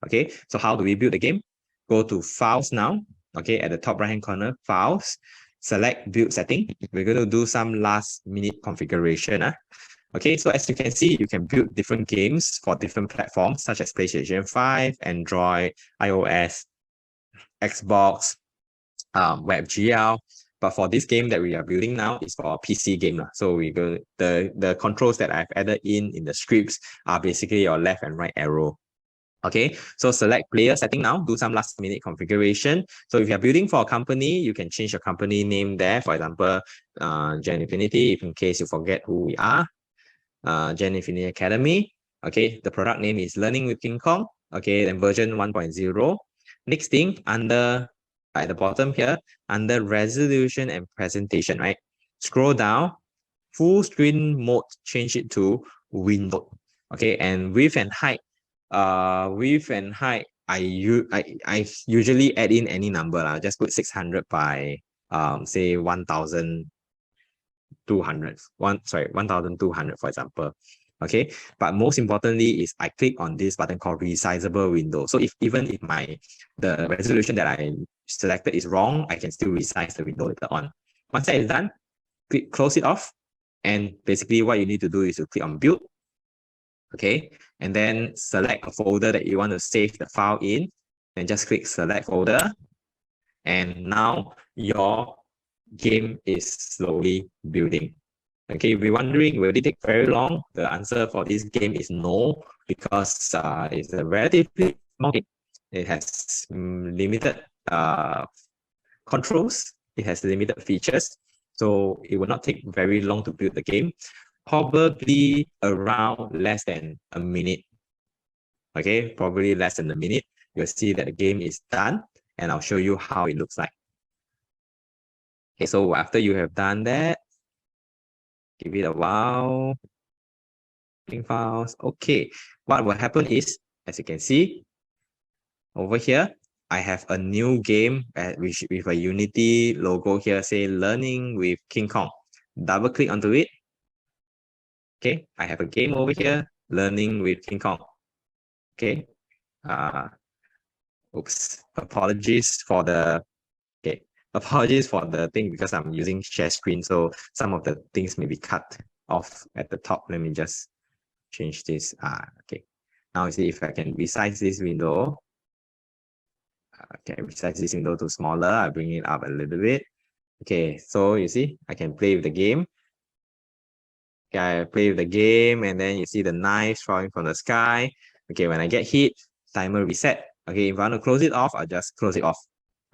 [SPEAKER 2] Okay, so how do we build the game? Go to Files now. Okay, at the top right-hand corner, Files, select Build Setting. We're going to do some last-minute configuration. Okay, so as you can see, you can build different games for different platforms, such as PlayStation 5, Android, iOS, Xbox, WebGL. But for this game that we are building now is for a PC game. So we go the controls that I've added in the scripts are basically your left and right arrow. Okay, so select player setting now, do some last minute configuration. So if you're building for a company, you can change your company name there. For example, Gen Infiniti, if in case you forget who we are, Gen Infiniti Academy. Okay, the product name is Learning with King Kong. Okay, then version 1.0. Next thing, under at the bottom here, under resolution and presentation, right? Scroll down, full screen mode, change it to window. Okay, and width and height. I usually add in any number. Just put 600 by say 1,200. 1,200 for example. Okay, but most importantly is I click on this button called resizable window. So even if the resolution that I selected is wrong, I can still resize the window later on. Once that is done, close it off. And basically what you need to do is to click on build. Okay, and then select a folder that you want to save the file in, and just click select folder. And now your game is slowly building. Okay, if you're wondering, will it take very long? The answer for this game is no, because it's a relatively small game. It has limited controls. It has limited features. So it will not take very long to build the game. Probably around less than a minute. Okay, probably less than a minute. You'll see that the game is done, and I'll show you how it looks like. Okay, so after you have done that, give it a while. Files. Okay, what will happen is, as you can see over here, I have a new game with a Unity logo here, say Learning with King Kong. double click onto it. Okay, I have a game over here, learning with King Kong. Okay, oops, apologies for the thing because I'm using share screen, so some of the things may be cut off at the top. Let me just change this. Okay, now you see if I can resize this window. Okay, resize this window to smaller. I bring it up a little bit. Okay, so you see I can play with the game. Okay, I play with the game, and then you see the knives falling from the sky. Okay, when I get hit, timer reset. Okay, if I want to close it off, I'll just close it off.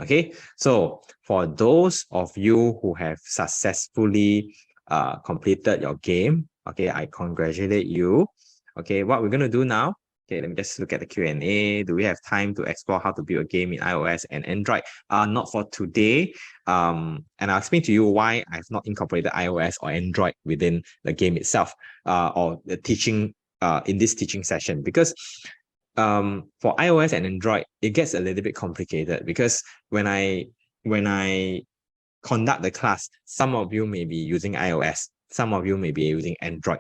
[SPEAKER 2] Okay, so for those of you who have successfully completed your game, okay, I congratulate you. Okay, what we're going to do now, okay, let me just look at the Q&A. Do we have time to explore how to build a game in iOS and Android? Not for today. And I'll explain to you why I've not incorporated iOS or Android within the game itself, or the teaching in this teaching session, because for iOS and Android, it gets a little bit complicated because when I conduct the class, some of you may be using iOS, some of you may be using Android.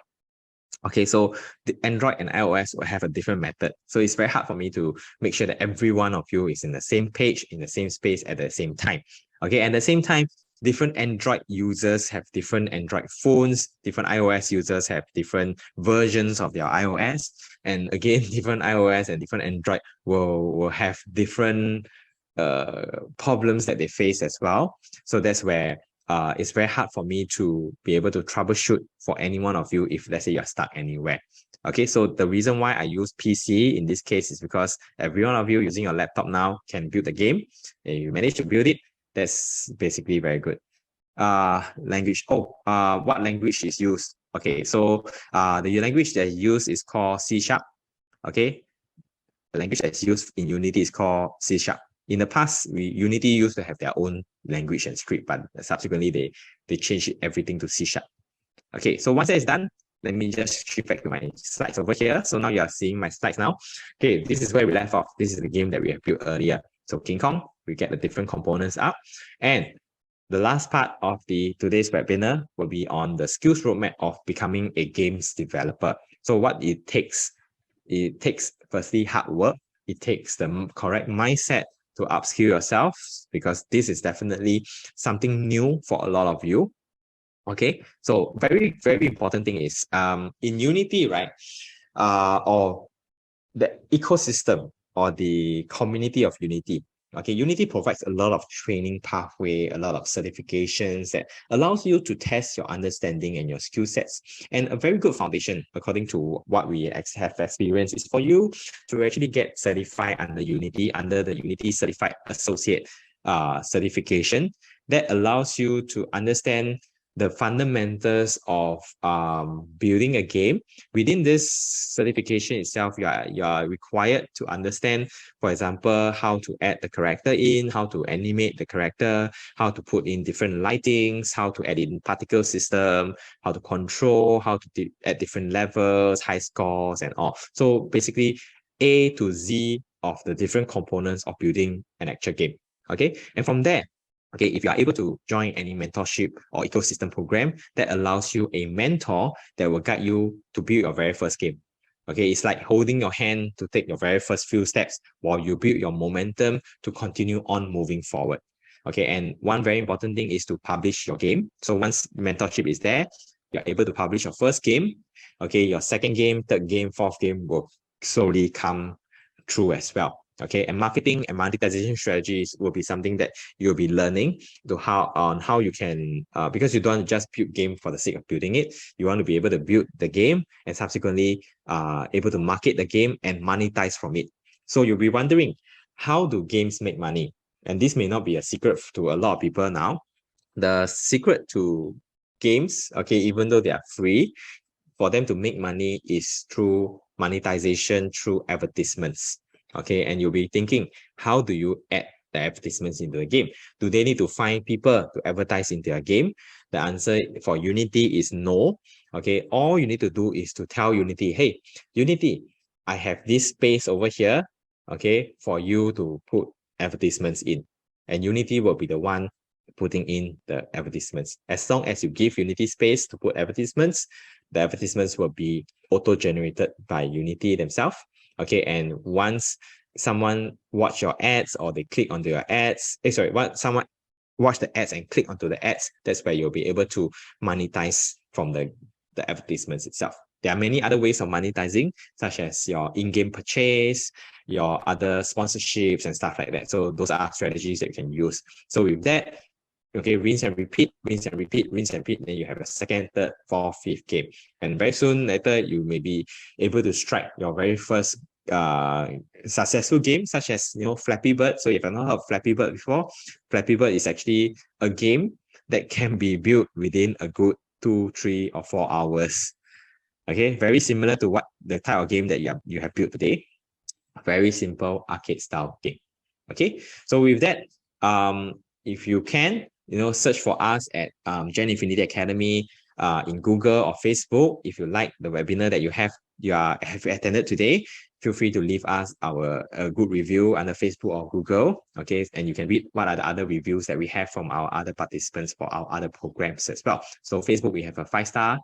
[SPEAKER 2] Okay, so the Android and iOS will have a different method. So it's very hard for me to make sure that every one of you is in the same page, in the same space at the same time. Okay, at the same time, different Android users have different Android phones, different iOS users have different versions of their iOS. And again, different iOS and different Android will have different problems that they face as well. So that's where it's very hard for me to be able to troubleshoot for any one of you if let's say you're stuck anywhere. Okay, so the reason why I use PC in this case is because every one of you using your laptop now can build the game. And you manage to build it, that's basically very good. Language. What language is used? Okay, so the language that is used is called C#. Okay, the language that's used in Unity is called C#. In the past, Unity used to have their own language and script, but subsequently they changed everything to C#. Okay, so once that is done, let me just shift back to my slides over here. So now you are seeing my slides now. Okay, this is where we left off. This is the game that we have built earlier. So King Kong, we get the different components up. And the last part of today's webinar will be on the skills roadmap of becoming a games developer. So what it takes firstly hard work. It takes the correct mindset to upskill yourself, because this is definitely something new for a lot of you. Okay, so very, very important thing is in Unity, right? Or the ecosystem or the community of Unity. Okay, Unity provides a lot of training pathway, a lot of certifications that allows you to test your understanding and your skill sets. And a very good foundation, according to what we have experienced, is for you to actually get certified under Unity, under the Unity Certified Associate certification. That allows you to understand the fundamentals of building a game. Within this certification itself, you are required to understand, for example, how to add the character in, how to animate the character, how to put in different lightings, how to add in particle system, how to control, how to add different levels, high scores and all. So basically A to Z of the different components of building an actual game. Okay, and from there, okay, if you are able to join any mentorship or ecosystem program, that allows you a mentor that will guide you to build your very first game. Okay, it's like holding your hand to take your very first few steps while you build your momentum to continue on moving forward. Okay, and one very important thing is to publish your game. So once mentorship is there, you're able to publish your first game. Okay, your second game, third game, fourth game will slowly come through as well. Okay, and marketing and monetization strategies will be something that you'll be learning how you can, because you don't just build game for the sake of building it. You want to be able to build the game and subsequently able to market the game and monetize from it. So you'll be wondering, how do games make money? And this may not be a secret to a lot of people now. The secret to games, okay, even though they are free, for them to make money is through monetization, through advertisements. Okay, and you'll be thinking, how do you add the advertisements into the game? Do they need to find people to advertise in their game? The answer for Unity is no. Okay, all you need to do is to tell Unity, hey, Unity, I have this space over here, okay, for you to put advertisements in. And Unity will be the one putting in the advertisements. As long as you give Unity space to put advertisements, the advertisements will be auto-generated by Unity themselves. Okay, and once someone watch your ads or they click onto your ads, once someone watch the ads and click onto the ads, that's where you'll be able to monetize from the advertisements itself. There are many other ways of monetizing, such as your in-game purchase, your other sponsorships and stuff like that. So those are strategies that you can use. So with that, okay, rinse and repeat, rinse and repeat, rinse and repeat. Then you have a second, third, fourth, fifth game. And very soon later, you may be able to strike your very first successful game, such as Flappy Bird. So if you've not heard of Flappy Bird before, Flappy Bird is actually a game that can be built within a good 2, 3, or 4 hours. Okay, very similar to what the type of game that you have built today. Very simple arcade style game. Okay, so with that, if you can, search for us at Infiniti Academy in Google or Facebook. If you like the webinar that you have attended today, feel free to leave us a good review under Facebook or Google. Okay, and you can read what are the other reviews that we have from our other participants for our other programs as well. So Facebook, we have a 5-star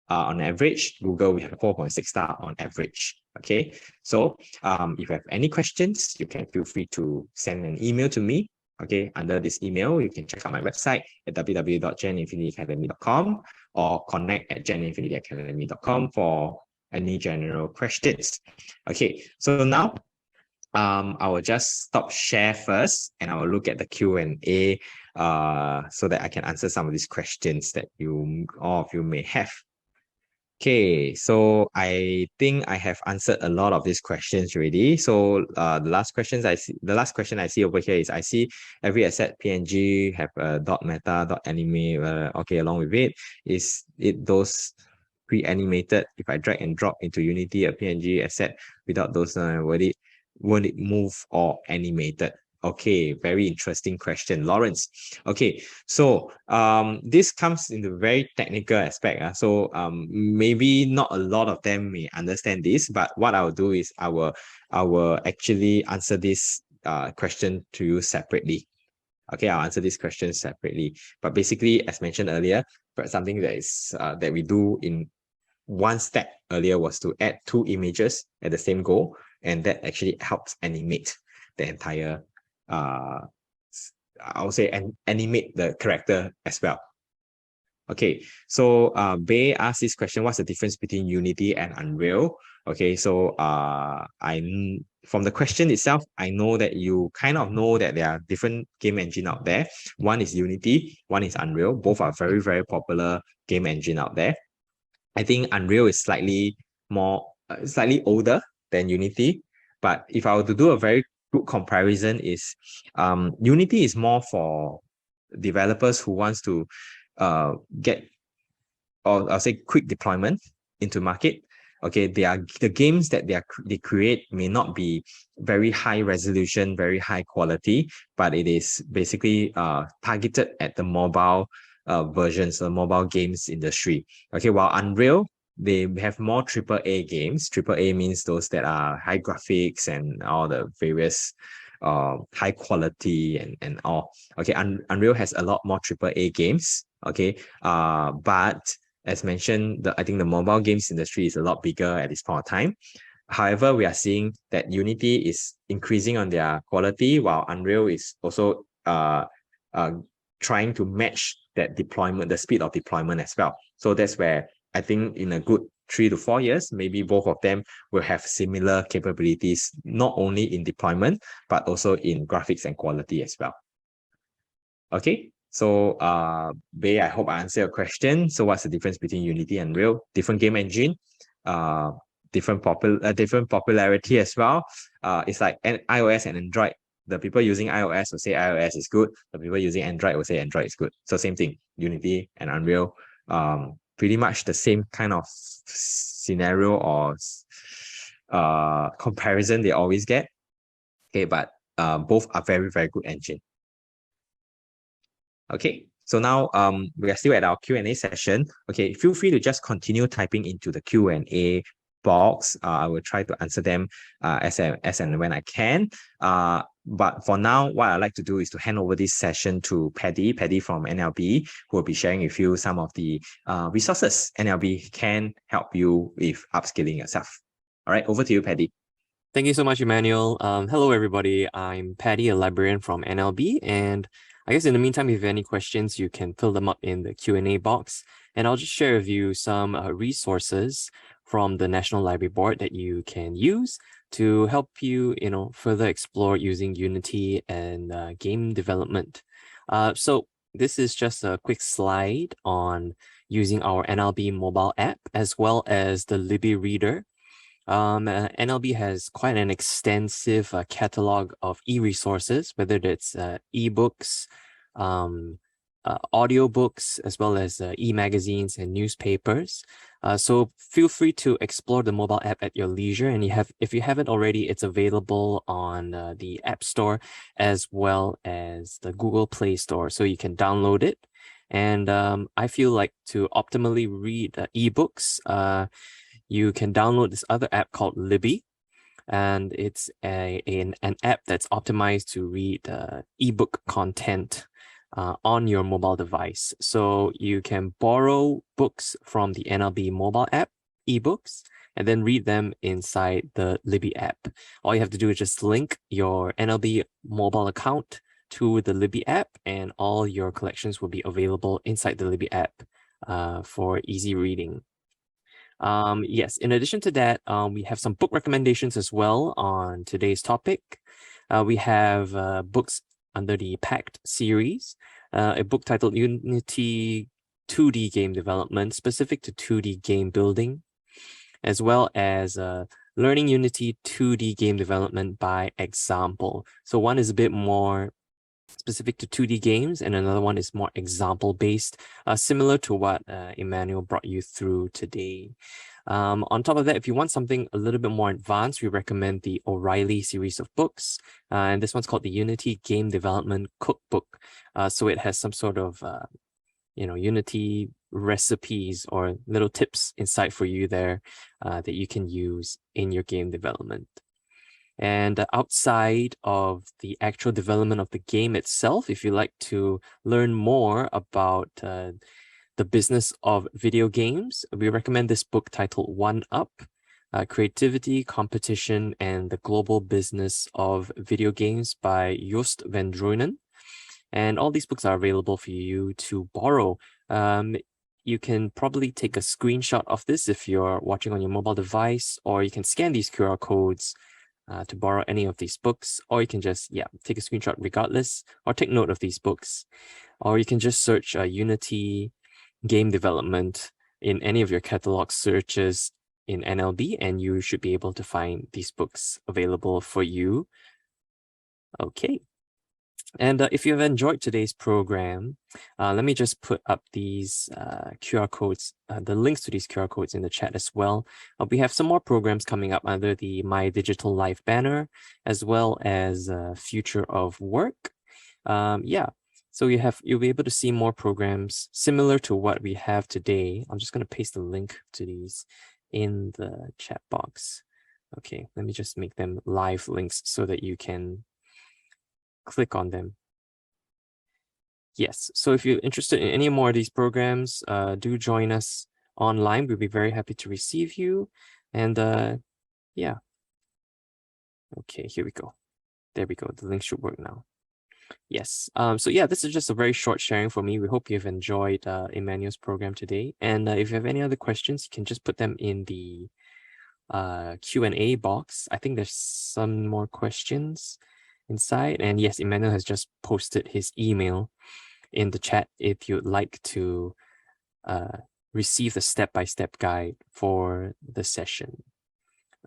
[SPEAKER 2] on average. Google, we have a 4.6 star on average. Okay, so if you have any questions, you can feel free to send an email to me. Okay, under this email, you can check out my website at www.geninfinityacademy.com or connect@geninfinityacademy.com for any general questions. Okay, so now I will just stop share first and I will look at the Q&A so that I can answer some of these questions that all of you may have. Okay, so I think I have answered a lot of these questions already. So the last question I see over here is, I see every asset PNG have a .meta, .anime. Okay, along with it, is it those pre-animated? If I drag and drop into Unity a PNG asset without those, won't it move or animated? Okay, very interesting question, Lawrence. Okay, so this comes into very technical aspect. So maybe not a lot of them may understand this, but what I will do is I will actually answer this question to you separately. Okay, I'll answer this question separately. But basically, as mentioned earlier, something that is that we do in one step earlier was to add 2 images at the same goal, and that actually helps animate the entire I would say animate the character as well. Okay, so Bay asked this question: what's the difference between Unity and Unreal? Okay, so from the question itself, I know that you kind of know that there are different game engine out there. One is Unity, one is Unreal. Both are very, very popular game engine out there. I think Unreal is slightly older than Unity, but if I were to do a very good comparison, is Unity is more for developers who wants to get, or I'll say, quick deployment into market. Okay, the games that they create may not be very high resolution, very high quality, but it is basically targeted at the mobile versions, the mobile games industry. Okay, while Unreal, they have more AAA games. AAA means those that are high graphics and all the various high quality and all. Okay, Unreal has a lot more AAA games. Okay, but as mentioned, I think the mobile games industry is a lot bigger at this point of time. However, we are seeing that Unity is increasing on their quality, while Unreal is also trying to match that deployment, the speed of deployment as well. So that's where I think in a good 3 to 4 years, maybe both of them will have similar capabilities, not only in deployment, but also in graphics and quality as well. Okay, so Bay, I hope I answered your question. So what's the difference between Unity and Unreal? Different game engine, different popularity as well. It's like iOS and Android. The people using iOS will say iOS is good. The people using Android will say Android is good. So same thing, Unity and Unreal, pretty much the same kind of scenario or comparison they always get. Okay, but both are very, very good engine. Okay, so now we are still at our Q&A session. Okay, feel free to just continue typing into the Q&A box. I will try to answer them as and when I can. But for now, what I'd like to do is to hand over this session to Paddy from NLB, who will be sharing with you some of the resources NLB can help you with upskilling yourself. All right, over to you, Paddy.
[SPEAKER 3] Thank you so much, Emmanuel. Hello, everybody. I'm Paddy, a librarian from NLB. And I guess in the meantime, if you have any questions, you can fill them up in the Q&A box. And I'll just share with you some resources from the National Library Board that you can use to help you, further explore using Unity and game development. So this is just a quick slide on using our Nlb Mobile App as well as the Libby Reader. NLB has quite an extensive catalog of e-resources, whether it's ebooks, audiobooks, as well as e-magazines and newspapers. So feel free to explore the mobile app at your leisure. And if you haven't already, it's available on the App Store as well as the Google Play Store. So you can download it. And I feel like to optimally read ebooks, you can download this other app called Libby, and it's an app that's optimized to read ebook content on your mobile device. So you can borrow books from the NLB Mobile App, ebooks, and then read them inside the Libby app. All you have to do is just link your NLB mobile account to the Libby app, and all your collections will be available inside the Libby app for easy reading. Yes, in addition to that, we have some book recommendations as well on today's topic. We have books under the Pact series, a book titled Unity 2D Game Development, specific to 2D game building, as well as Learning Unity 2D Game Development by Example. So one is a bit more specific to 2D games, and another one is more example-based, similar to what Emmanuel brought you through today. On top of that, if you want something a little bit more advanced, we recommend the O'Reilly series of books, and this one's called the Unity Game Development Cookbook. So it has some sort of, Unity recipes or little tips inside for you there that you can use in your game development. And outside of the actual development of the game itself, if you like to learn more about the business of video games, we recommend this book titled One Up, Creativity, Competition, and the Global Business of Video Games by Joost van Druinen. And all these books are available for you to borrow. You can probably take a screenshot of this if you're watching on your mobile device, or you can scan these QR codes to borrow any of these books, or you can just, take a screenshot regardless, or take note of these books. Or you can just search Unity game development in any of your catalog searches in NLB, and you should be able to find these books available for you. Okay. And if you have enjoyed today's program, let me just put up these QR codes, the links to these QR codes in the chat as well. We have some more programs coming up under the My Digital Life banner, as well as Future of Work. So you'll be able to see more programs similar to what we have today. I'm just going to paste the link to these in the chat box. Okay, let me just make them live links so that you can click on them. Yes, so if you're interested in any more of these programs, do join us online. We'll be very happy to receive you. And okay, here we go. There we go. The link should work now. Yes. This is just a very short sharing for me. We hope you've enjoyed Emmanuel's program today. And if you have any other questions, you can just put them in the Q&A box. I think there's some more questions inside. And yes, Emmanuel has just posted his email in the chat if you'd like to receive the step-by-step guide for the session.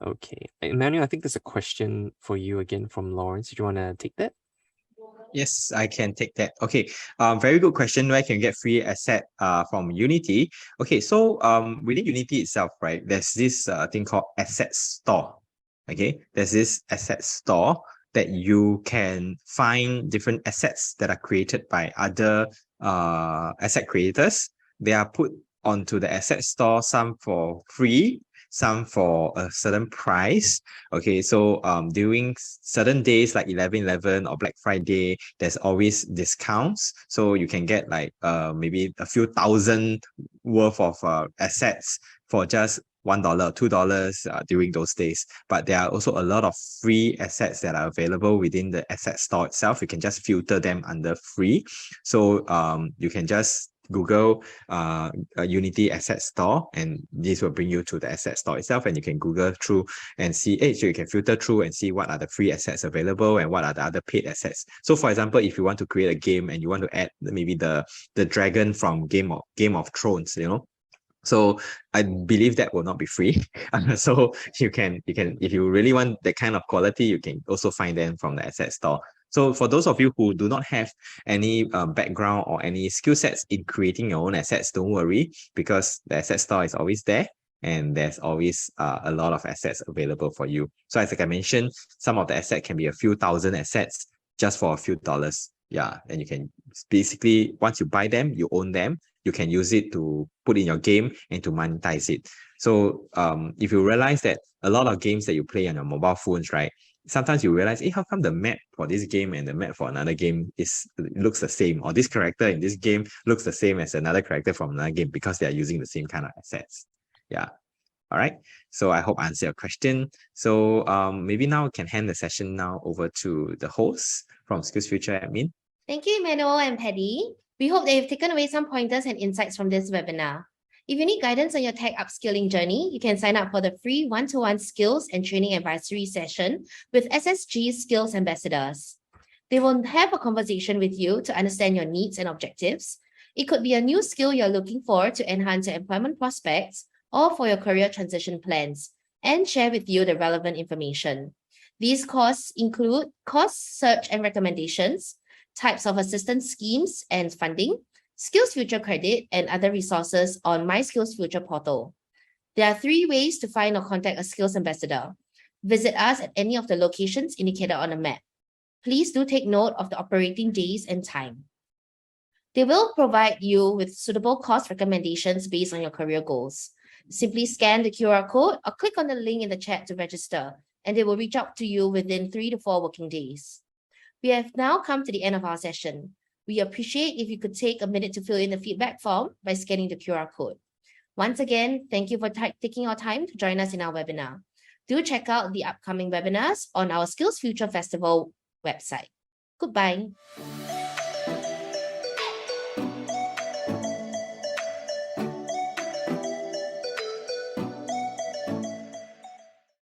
[SPEAKER 3] Okay. Emmanuel, I think there's a question for you again from Lawrence. Do you want to take that?
[SPEAKER 2] Yes, I can take that. Okay, very good question. Where can you get free asset from Unity? Okay, so within Unity itself, right, there's this thing called asset store. Okay, there's this asset store that you can find different assets that are created by other asset creators. They are put onto the asset store, some for free, some for a certain price. Okay, so during certain days like 11/11 or Black Friday, there's always discounts. So you can get like maybe a few thousand worth of assets for just $1, $2 during those days. But there are also a lot of free assets that are available within the asset store itself. You can just filter them under free. So you can just Google a Unity Asset Store, and this will bring you to the asset store itself, and you can Google through and see, so you can filter through and see what are the free assets available and what are the other paid assets. So for example, if you want to create a game and you want to add maybe the dragon from Game of Thrones, so I believe that will not be free. So you can, if you really want that kind of quality, you can also find them from the asset store. So for those of you who do not have any background or any skill sets in creating your own assets, don't worry, because the asset store is always there and there's always a lot of assets available for you. So as like I mentioned, some of the assets can be a few thousand assets just for a few dollars. Yeah, and you can basically, once you buy them, you own them, you can use it to put in your game and to monetize it. So if you realize that a lot of games that you play on your mobile phones, right, sometimes you realize, how come the map for this game and the map for another game looks the same, or this character in this game looks the same as another character from another game, because they are using the same kind of assets. Yeah. All right. So I hope I answered your question. So maybe now I can hand the session now over to the host from SkillsFuture admin.
[SPEAKER 1] Thank you, Emmanuel and Paddy. We hope that you've taken away some pointers and insights from this webinar. If you need guidance on your tech upskilling journey, you can sign up for the free one-to-one skills and training advisory session with SSG's Skills Ambassadors. They will have a conversation with you to understand your needs and objectives. It could be a new skill you're looking for to enhance your employment prospects or for your career transition plans, and share with you the relevant information. These costs include cost search and recommendations, types of assistance schemes and funding, SkillsFuture credit, and other resources on My SkillsFuture portal. There are 3 ways to find or contact a Skills Ambassador. Visit us at any of the locations indicated on the map. Please do take note of the operating days and time. They will provide you with suitable course recommendations based on your career goals. Simply scan the QR code or click on the link in the chat to register, and they will reach out to you within 3 to 4 working days. We have now come to the end of our session. We appreciate if you could take a minute to fill in the feedback form by scanning the QR code. Once again, thank you for taking your time to join us in our webinar. Do check out the upcoming webinars on our SkillsFuture Festival website. Goodbye.